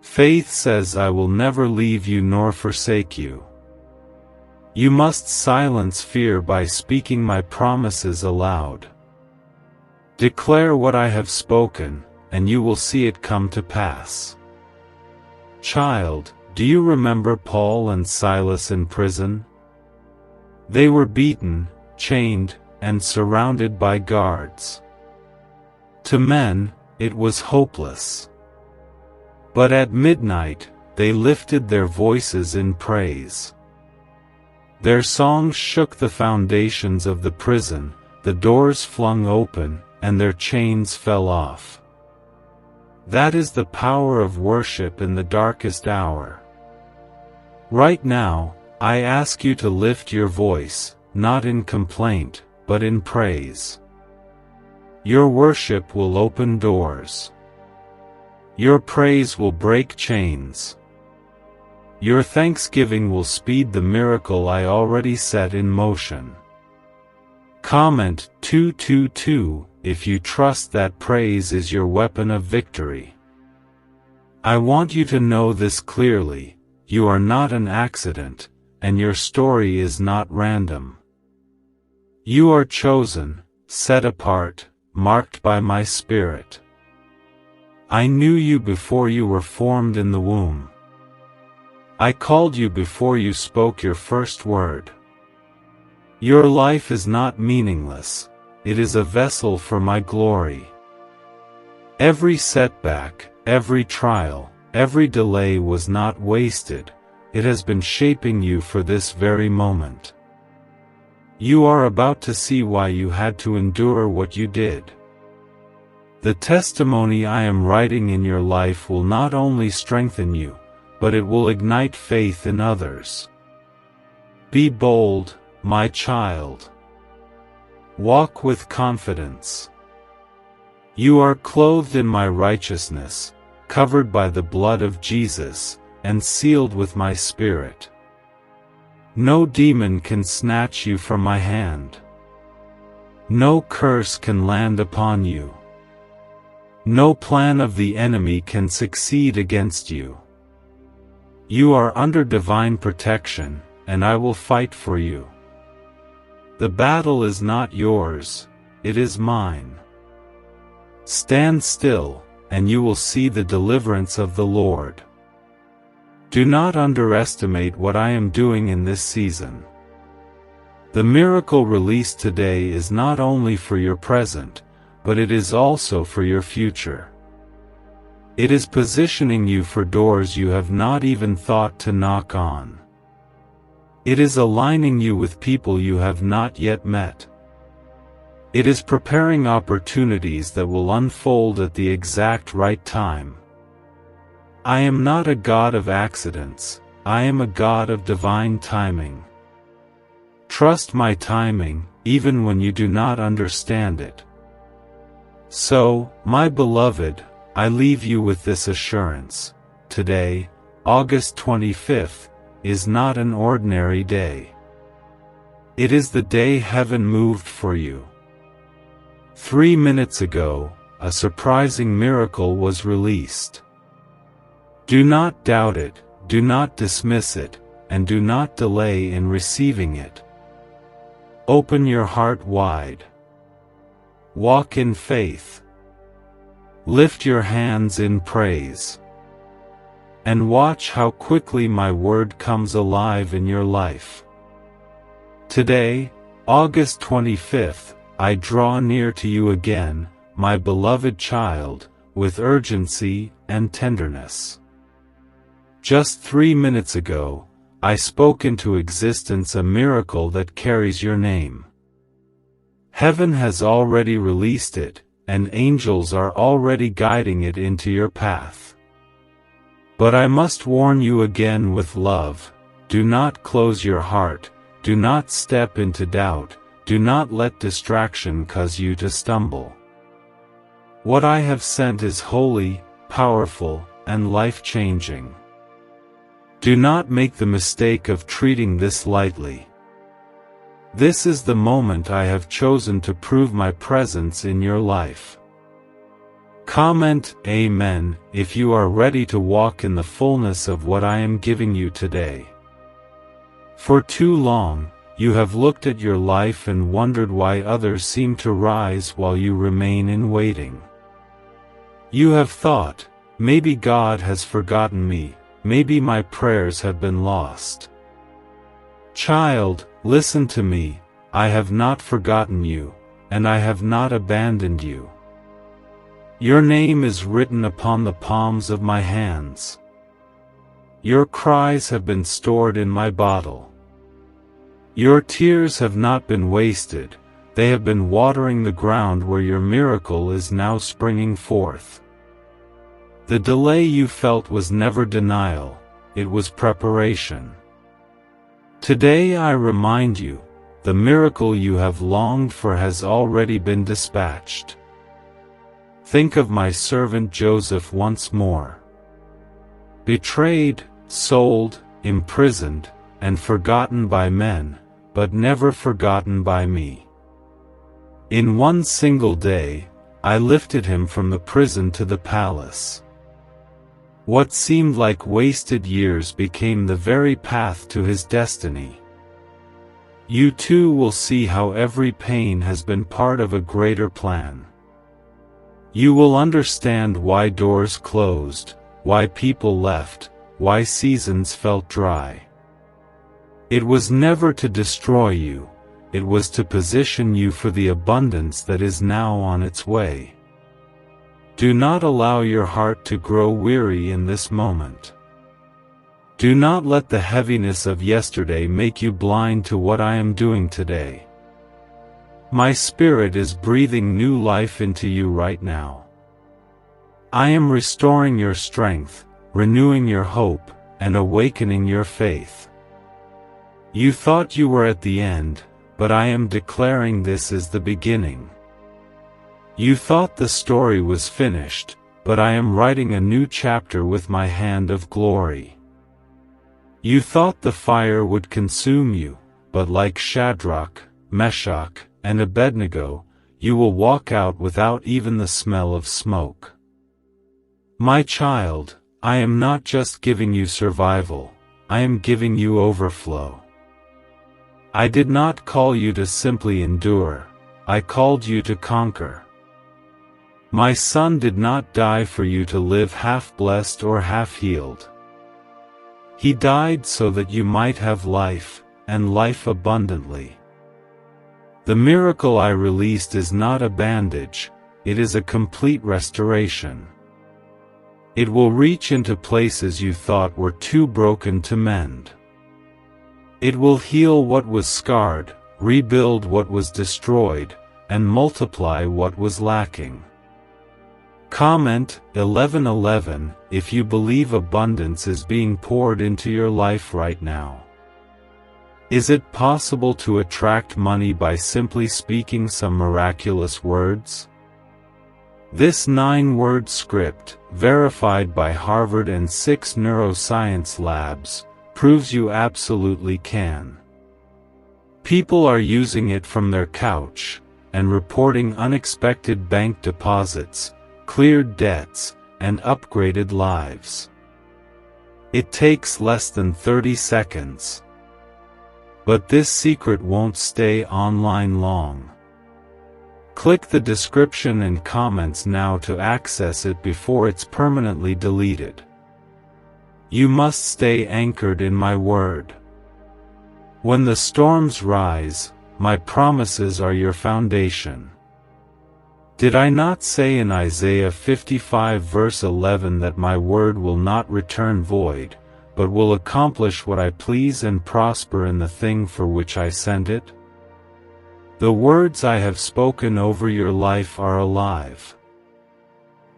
Faith says I will never leave you nor forsake you. You must silence fear by speaking my promises aloud. Declare what I have spoken, and you will see it come to pass. Child, do you remember Paul and Silas in prison? They were beaten, chained, and surrounded by guards. To men, it was hopeless. But at midnight, they lifted their voices in praise. Their songs shook the foundations of the prison, the doors flung open, and their chains fell off. That is the power of worship in the darkest hour. Right now, I ask you to lift your voice, not in complaint, but in praise. Your worship will open doors. Your praise will break chains. Your thanksgiving will speed the miracle I already set in motion. Comment 222 if you trust that praise is your weapon of victory. I want you to know this clearly: you are not an accident, and your story is not random. You are chosen, set apart, marked by my Spirit. I knew you before you were formed in the womb. I called you before you spoke your first word. Your life is not meaningless, it is a vessel for my glory. Every setback, every trial, every delay was not wasted, it has been shaping you for this very moment. You are about to see why you had to endure what you did. The testimony I am writing in your life will not only strengthen you, but it will ignite faith in others. Be bold, my child. Walk with confidence. You are clothed in my righteousness, covered by the blood of Jesus, and sealed with my Spirit. No demon can snatch you from my hand. No curse can land upon you. No plan of the enemy can succeed against you. You are under divine protection, and I will fight for you. The battle is not yours, it is mine. Stand still, and you will see the deliverance of the Lord. Do not underestimate what I am doing in this season. The miracle released today is not only for your present, but it is also for your future. It is positioning you for doors you have not even thought to knock on. It is aligning you with people you have not yet met. It is preparing opportunities that will unfold at the exact right time. I am not a God of accidents, I am a God of divine timing. Trust my timing, even when you do not understand it. So, my beloved, I leave you with this assurance: today, August 25th, is not an ordinary day. It is the day heaven moved for you. 3 minutes ago, a surprising miracle was released. Do not doubt it, do not dismiss it, and do not delay in receiving it. Open your heart wide. Walk in faith. Lift your hands in praise. and watch how quickly my word comes alive in your life. Today, August 25th, I draw near to you again, my beloved child, with urgency and tenderness. Just 3 minutes ago, I spoke into existence a miracle that carries your name. Heaven has already released it, and angels are already guiding it into your path. But I must warn you again with love, do not close your heart, do not step into doubt, do not let distraction cause you to stumble. What I have sent is holy, powerful, and life-changing. Do not make the mistake of treating this lightly. This is the moment I have chosen to prove my presence in your life. Comment Amen if you are ready to walk in the fullness of what I am giving you today. For too long, you have looked at your life and wondered why others seem to rise while you remain in waiting. You have thought, maybe God has forgotten me, maybe my prayers have been lost. Child, listen to me, I have not forgotten you, and I have not abandoned you. Your name is written upon the palms of my hands. Your cries have been stored in my bottle. Your tears have not been wasted, they have been watering the ground where your miracle is now springing forth. The delay you felt was never denial, it was preparation. Today I remind you, the miracle you have longed for has already been dispatched. Think of my servant Joseph once more. Betrayed, sold, imprisoned, and forgotten by men, but never forgotten by me. In one single day, I lifted him from the prison to the palace. What seemed like wasted years became the very path to his destiny. You too will see how every pain has been part of a greater plan. You will understand why doors closed, why people left, why seasons felt dry. It was never to destroy you, it was to position you for the abundance that is now on its way. Do not allow your heart to grow weary in this moment. Do not let the heaviness of yesterday make you blind to what I am doing today. My Spirit is breathing new life into you right now. I am restoring your strength, renewing your hope, and awakening your faith. You thought you were at the end, but I am declaring this is the beginning. You thought the story was finished, but I am writing a new chapter with my hand of glory. You thought the fire would consume you, but like Shadrach, Meshach, and Abednego, you will walk out without even the smell of smoke. My child, I am not just giving you survival, I am giving you overflow. I did not call you to simply endure, I called you to conquer. My Son did not die for you to live half-blessed or half-healed. He died so that you might have life, and life abundantly. The miracle I released is not a bandage, it is a complete restoration. It will reach into places you thought were too broken to mend. It will heal what was scarred, rebuild what was destroyed, and multiply what was lacking. Comment 11:11 if you believe abundance is being poured into your life right now. Is it possible to attract money by simply speaking some miraculous words? This 9-word script, verified by Harvard and 6 neuroscience labs, proves you absolutely can. People are using it from their couch, and reporting unexpected bank deposits, cleared debts, and upgraded lives. It takes less than 30 seconds. But this secret won't stay online long. Click the description and comments now to access it before it's permanently deleted. You must stay anchored in my word. When the storms rise, my promises are your foundation. Did I not say in Isaiah 55 verse 11 that my word will not return void, but will accomplish what I please and prosper in the thing for which I sent it? The words I have spoken over your life are alive.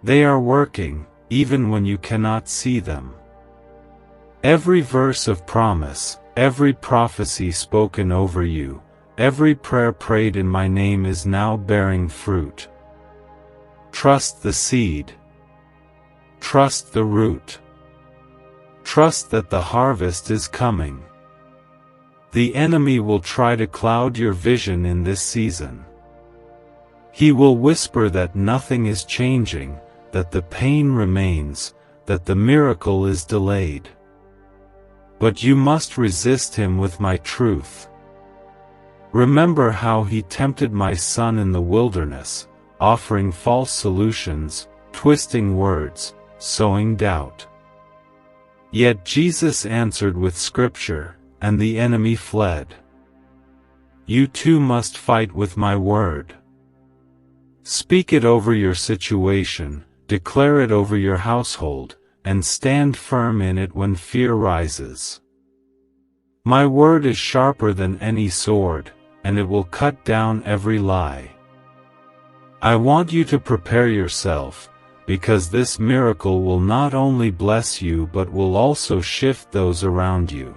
They are working, even when you cannot see them. Every verse of promise, every prophecy spoken over you, every prayer prayed in my name is now bearing fruit. Trust the seed. Trust the root. Trust that the harvest is coming. The enemy will try to cloud your vision in this season. He will whisper that nothing is changing, that the pain remains, that the miracle is delayed. But you must resist him with my truth. Remember how he tempted my son in the wilderness, offering false solutions, twisting words, sowing doubt. Yet Jesus answered with Scripture, and the enemy fled. You too must fight with my word. Speak it over your situation, declare it over your household, and stand firm in it when fear rises. My word is sharper than any sword, and it will cut down every lie. I want you to prepare yourself, because this miracle will not only bless you but will also shift those around you.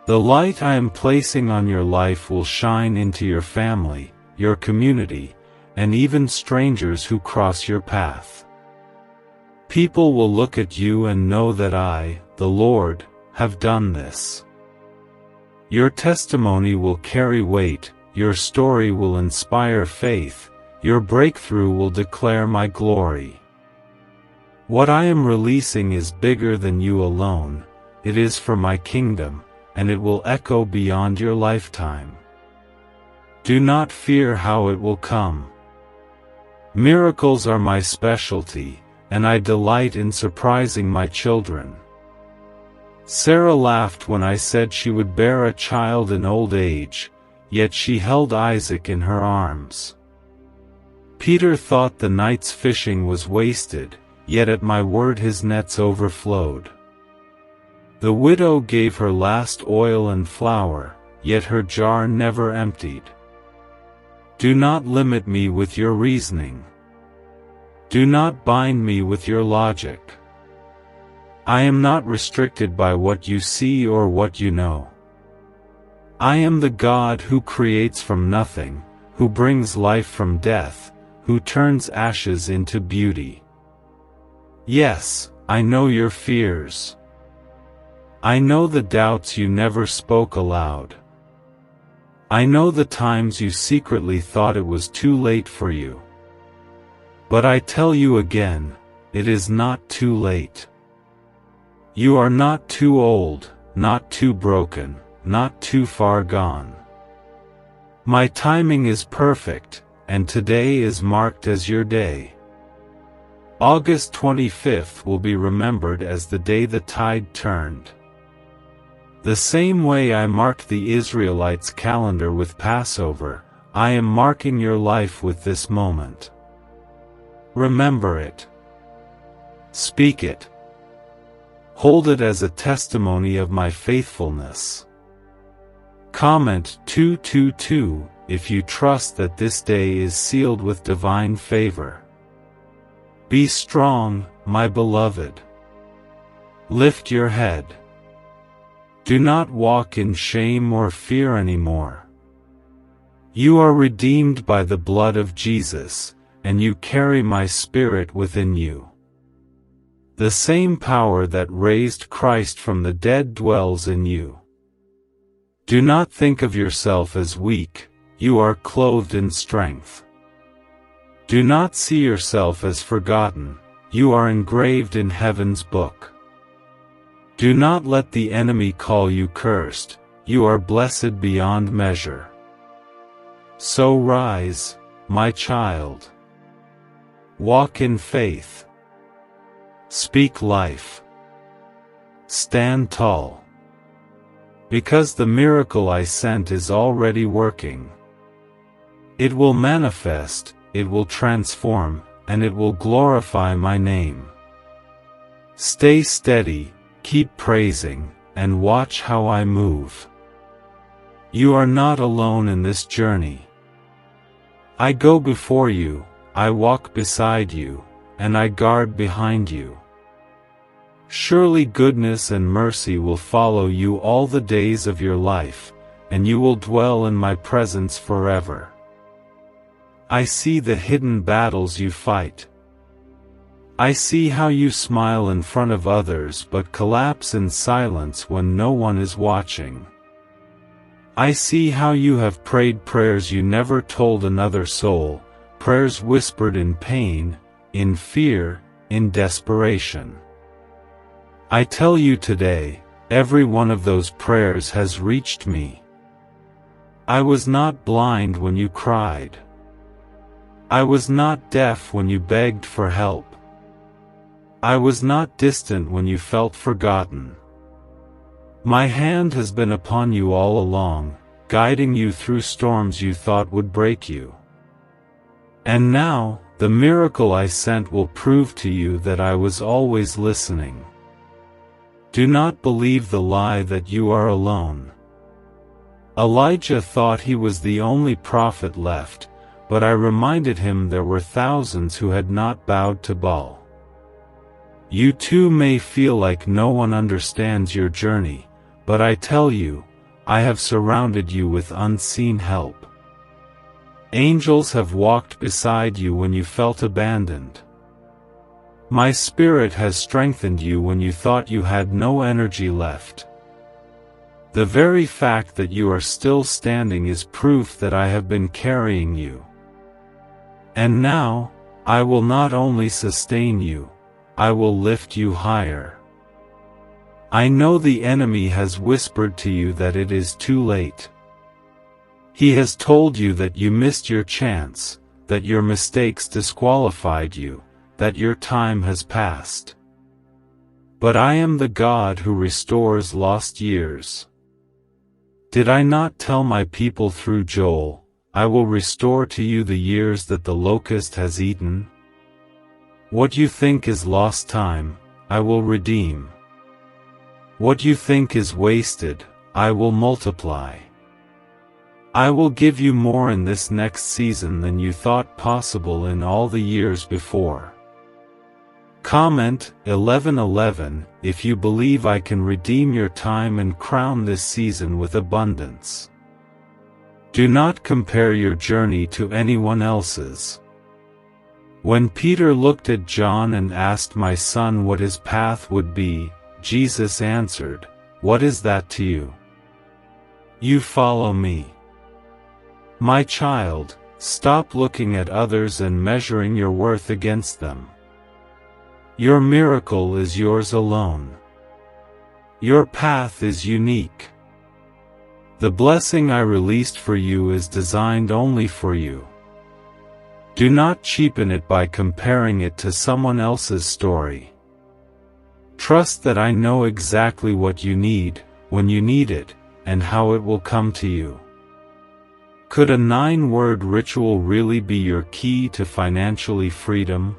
The light I am placing on your life will shine into your family, your community, and even strangers who cross your path. People will look at you and know that I, the Lord, have done this. Your testimony will carry weight, your story will inspire faith, your breakthrough will declare my glory. What I am releasing is bigger than you alone, it is for my kingdom, and it will echo beyond your lifetime. Do not fear how it will come. Miracles are my specialty, and I delight in surprising my children. Sarah laughed when I said she would bear a child in old age, yet she held Isaac in her arms. Peter thought the night's fishing was wasted, yet at my word his nets overflowed. The widow gave her last oil and flour, yet her jar never emptied. Do not limit me with your reasoning. Do not bind me with your logic. I am not restricted by what you see or what you know. I am the God who creates from nothing, who brings life from death, who turns ashes into beauty. Yes, I know your fears. I know the doubts you never spoke aloud. I know the times you secretly thought it was too late for you. But I tell you again, it is not too late. You are not too old, not too broken, not too far gone. My timing is perfect, and today is marked as your day. August 25th will be remembered as the day the tide turned. The same way I marked the Israelites' calendar with Passover, I am marking your life with this moment. Remember it. Speak it. Hold it as a testimony of my faithfulness. Comment 222 if you trust that this day is sealed with divine favor. Be strong, my beloved. Lift your head. Do not walk in shame or fear anymore. You are redeemed by the blood of Jesus, and you carry my Spirit within you. The same power that raised Christ from the dead dwells in you. Do not think of yourself as weak, you are clothed in strength. Do not see yourself as forgotten, you are engraved in heaven's book. Do not let the enemy call you cursed, you are blessed beyond measure. So rise, my child. Walk in faith. Speak life. stand tall. Because the miracle I sent is already working. It will manifest, it will transform, and it will glorify my name. Stay steady, keep praising, and watch how I move. You are not alone in this journey. I go before you, I walk beside you, and I guard behind you. Surely goodness and mercy will follow you all the days of your life, and you will dwell in my presence forever. I see the hidden battles you fight. I see how you smile in front of others but collapse in silence when no one is watching. I see how you have prayed prayers you never told another soul, prayers whispered in pain, in fear, in desperation. I tell you today, every one of those prayers has reached me. I was not blind when you cried. I was not deaf when you begged for help. I was not distant when you felt forgotten. My hand has been upon you all along, guiding you through storms you thought would break you. And now, the miracle I sent will prove to you that I was always listening. Do not believe the lie that you are alone. Elijah thought he was the only prophet left, but I reminded him there were thousands who had not bowed to Baal. You too may feel like no one understands your journey, but I tell you, I have surrounded you with unseen help. Angels have walked beside you when you felt abandoned. My Spirit has strengthened you when you thought you had no energy left. The very fact that you are still standing is proof that I have been carrying you. And now, I will not only sustain you, I will lift you higher. I know the enemy has whispered to you that it is too late. He has told you that you missed your chance, that your mistakes disqualified you, that your time has passed. But I am the God who restores lost years. Did I not tell my people through Joel, I will restore to you the years that the locust has eaten? What you think is lost time, I will redeem. What you think is wasted, I will multiply. I will give you more in this next season than you thought possible in all the years before. Comment 11:11 if you believe I can redeem your time and crown this season with abundance. Do not compare your journey to anyone else's. When Peter looked at John and asked, "My son, what his path would be," Jesus answered, "What is that to you? You follow me." My child, stop looking at others and measuring your worth against them. Your miracle is yours alone. Your path is unique. The blessing I released for you is designed only for you. Do not cheapen it by comparing it to someone else's story. Trust that I know exactly what you need, when you need it, and how it will come to you. Could a 9-word ritual really be your key to financially freedom?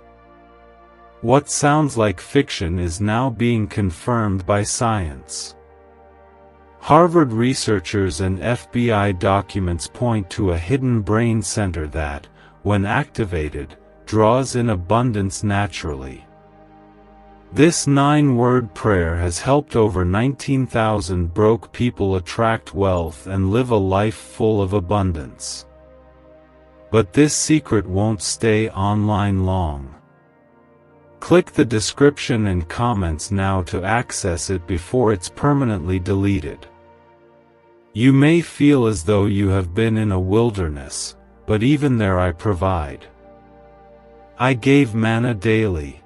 What sounds like fiction is now being confirmed by science. Harvard researchers and FBI documents point to a hidden brain center that, when activated, draws in abundance naturally. This 9-word prayer has helped over 19,000 broke people attract wealth and live a life full of abundance. But this secret won't stay online long. Click the description and comments now to access it before it's permanently deleted. You may feel as though you have been in a wilderness, but even there I provide. I gave manna daily.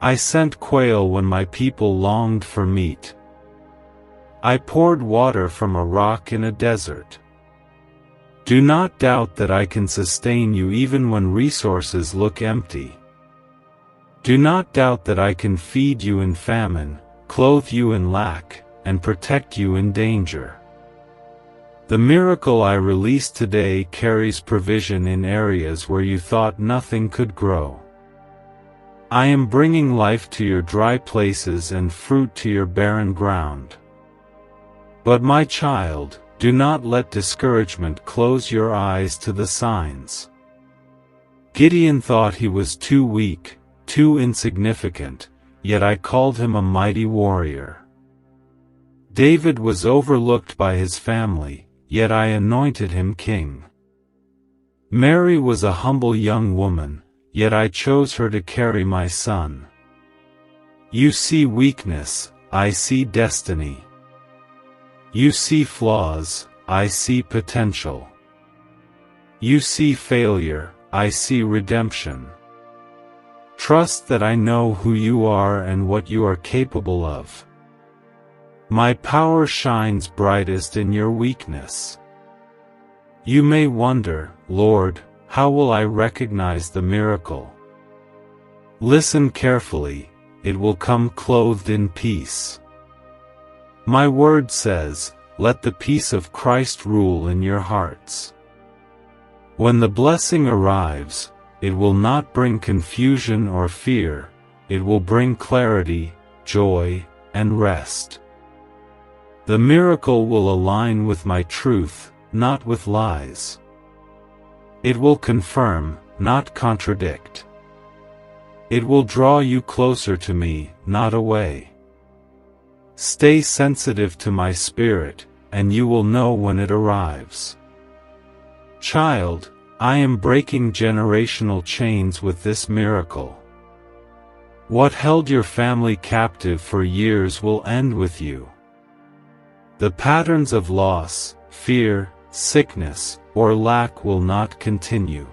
I sent quail when my people longed for meat. I poured water from a rock in a desert. Do not doubt that I can sustain you even when resources look empty. Do not doubt that I can feed you in famine, clothe you in lack, and protect you in danger. The miracle I release today carries provision in areas where you thought nothing could grow. I am bringing life to your dry places and fruit to your barren ground. But my child, do not let discouragement close your eyes to the signs. Gideon thought he was too weak, too insignificant, yet I called him a mighty warrior. David was overlooked by his family, yet I anointed him king. Mary was a humble young woman, yet I chose her to carry my son. You see weakness, I see destiny. You see flaws, I see potential. You see failure, I see redemption. Trust that I know who you are and what you are capable of. My power shines brightest in your weakness. You may wonder, Lord, how will I recognize the miracle? Listen carefully, it will come clothed in peace. My word says, let the peace of Christ rule in your hearts. When the blessing arrives, it will not bring confusion or fear, it will bring clarity, joy, and rest. The miracle will align with my truth, not with lies. It will confirm, not contradict. It will draw you closer to me, not away. Stay sensitive to my spirit, and you will know when it arrives. Child, I am breaking generational chains with this miracle. What held your family captive for years will end with you. The patterns of loss, fear, sickness, or lack will not continue.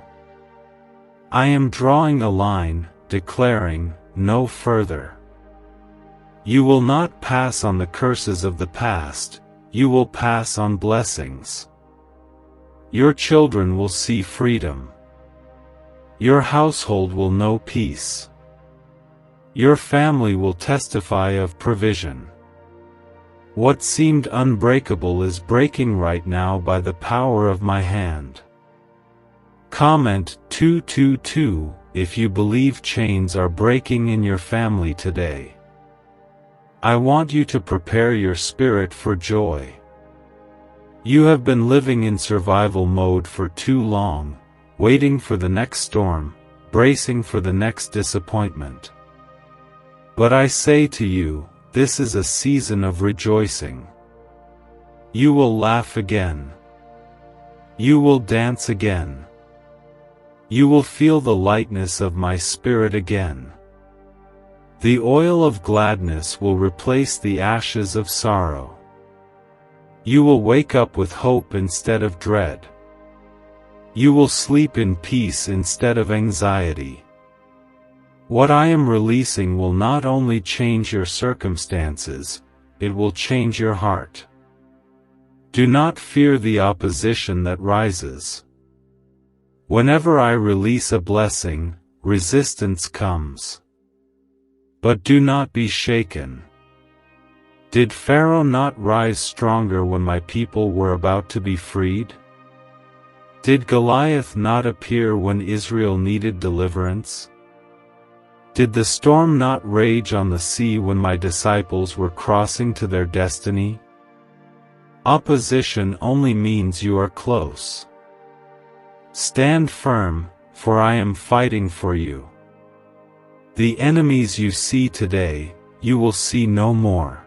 I am drawing a line, declaring, no further. You will not pass on the curses of the past, you will pass on blessings. Your children will see freedom. Your household will know peace. Your family will testify of provision. What seemed unbreakable is breaking right now by the power of my hand. Comment 222 if you believe chains are breaking in your family today. I want you to prepare your spirit for joy. You have been living in survival mode for too long, waiting for the next storm, bracing for the next disappointment. But I say to you, this is a season of rejoicing. You will laugh again. You will dance again. You will feel the lightness of my spirit again. The oil of gladness will replace the ashes of sorrow. You will wake up with hope instead of dread. You will sleep in peace instead of anxiety. What I am releasing will not only change your circumstances, it will change your heart. Do not fear the opposition that rises. Whenever I release a blessing, resistance comes. But do not be shaken. Did Pharaoh not rise stronger when my people were about to be freed? Did Goliath not appear when Israel needed deliverance? Did the storm not rage on the sea when my disciples were crossing to their destiny? Opposition only means you are close. Stand firm, for I am fighting for you. The enemies you see today, you will see no more.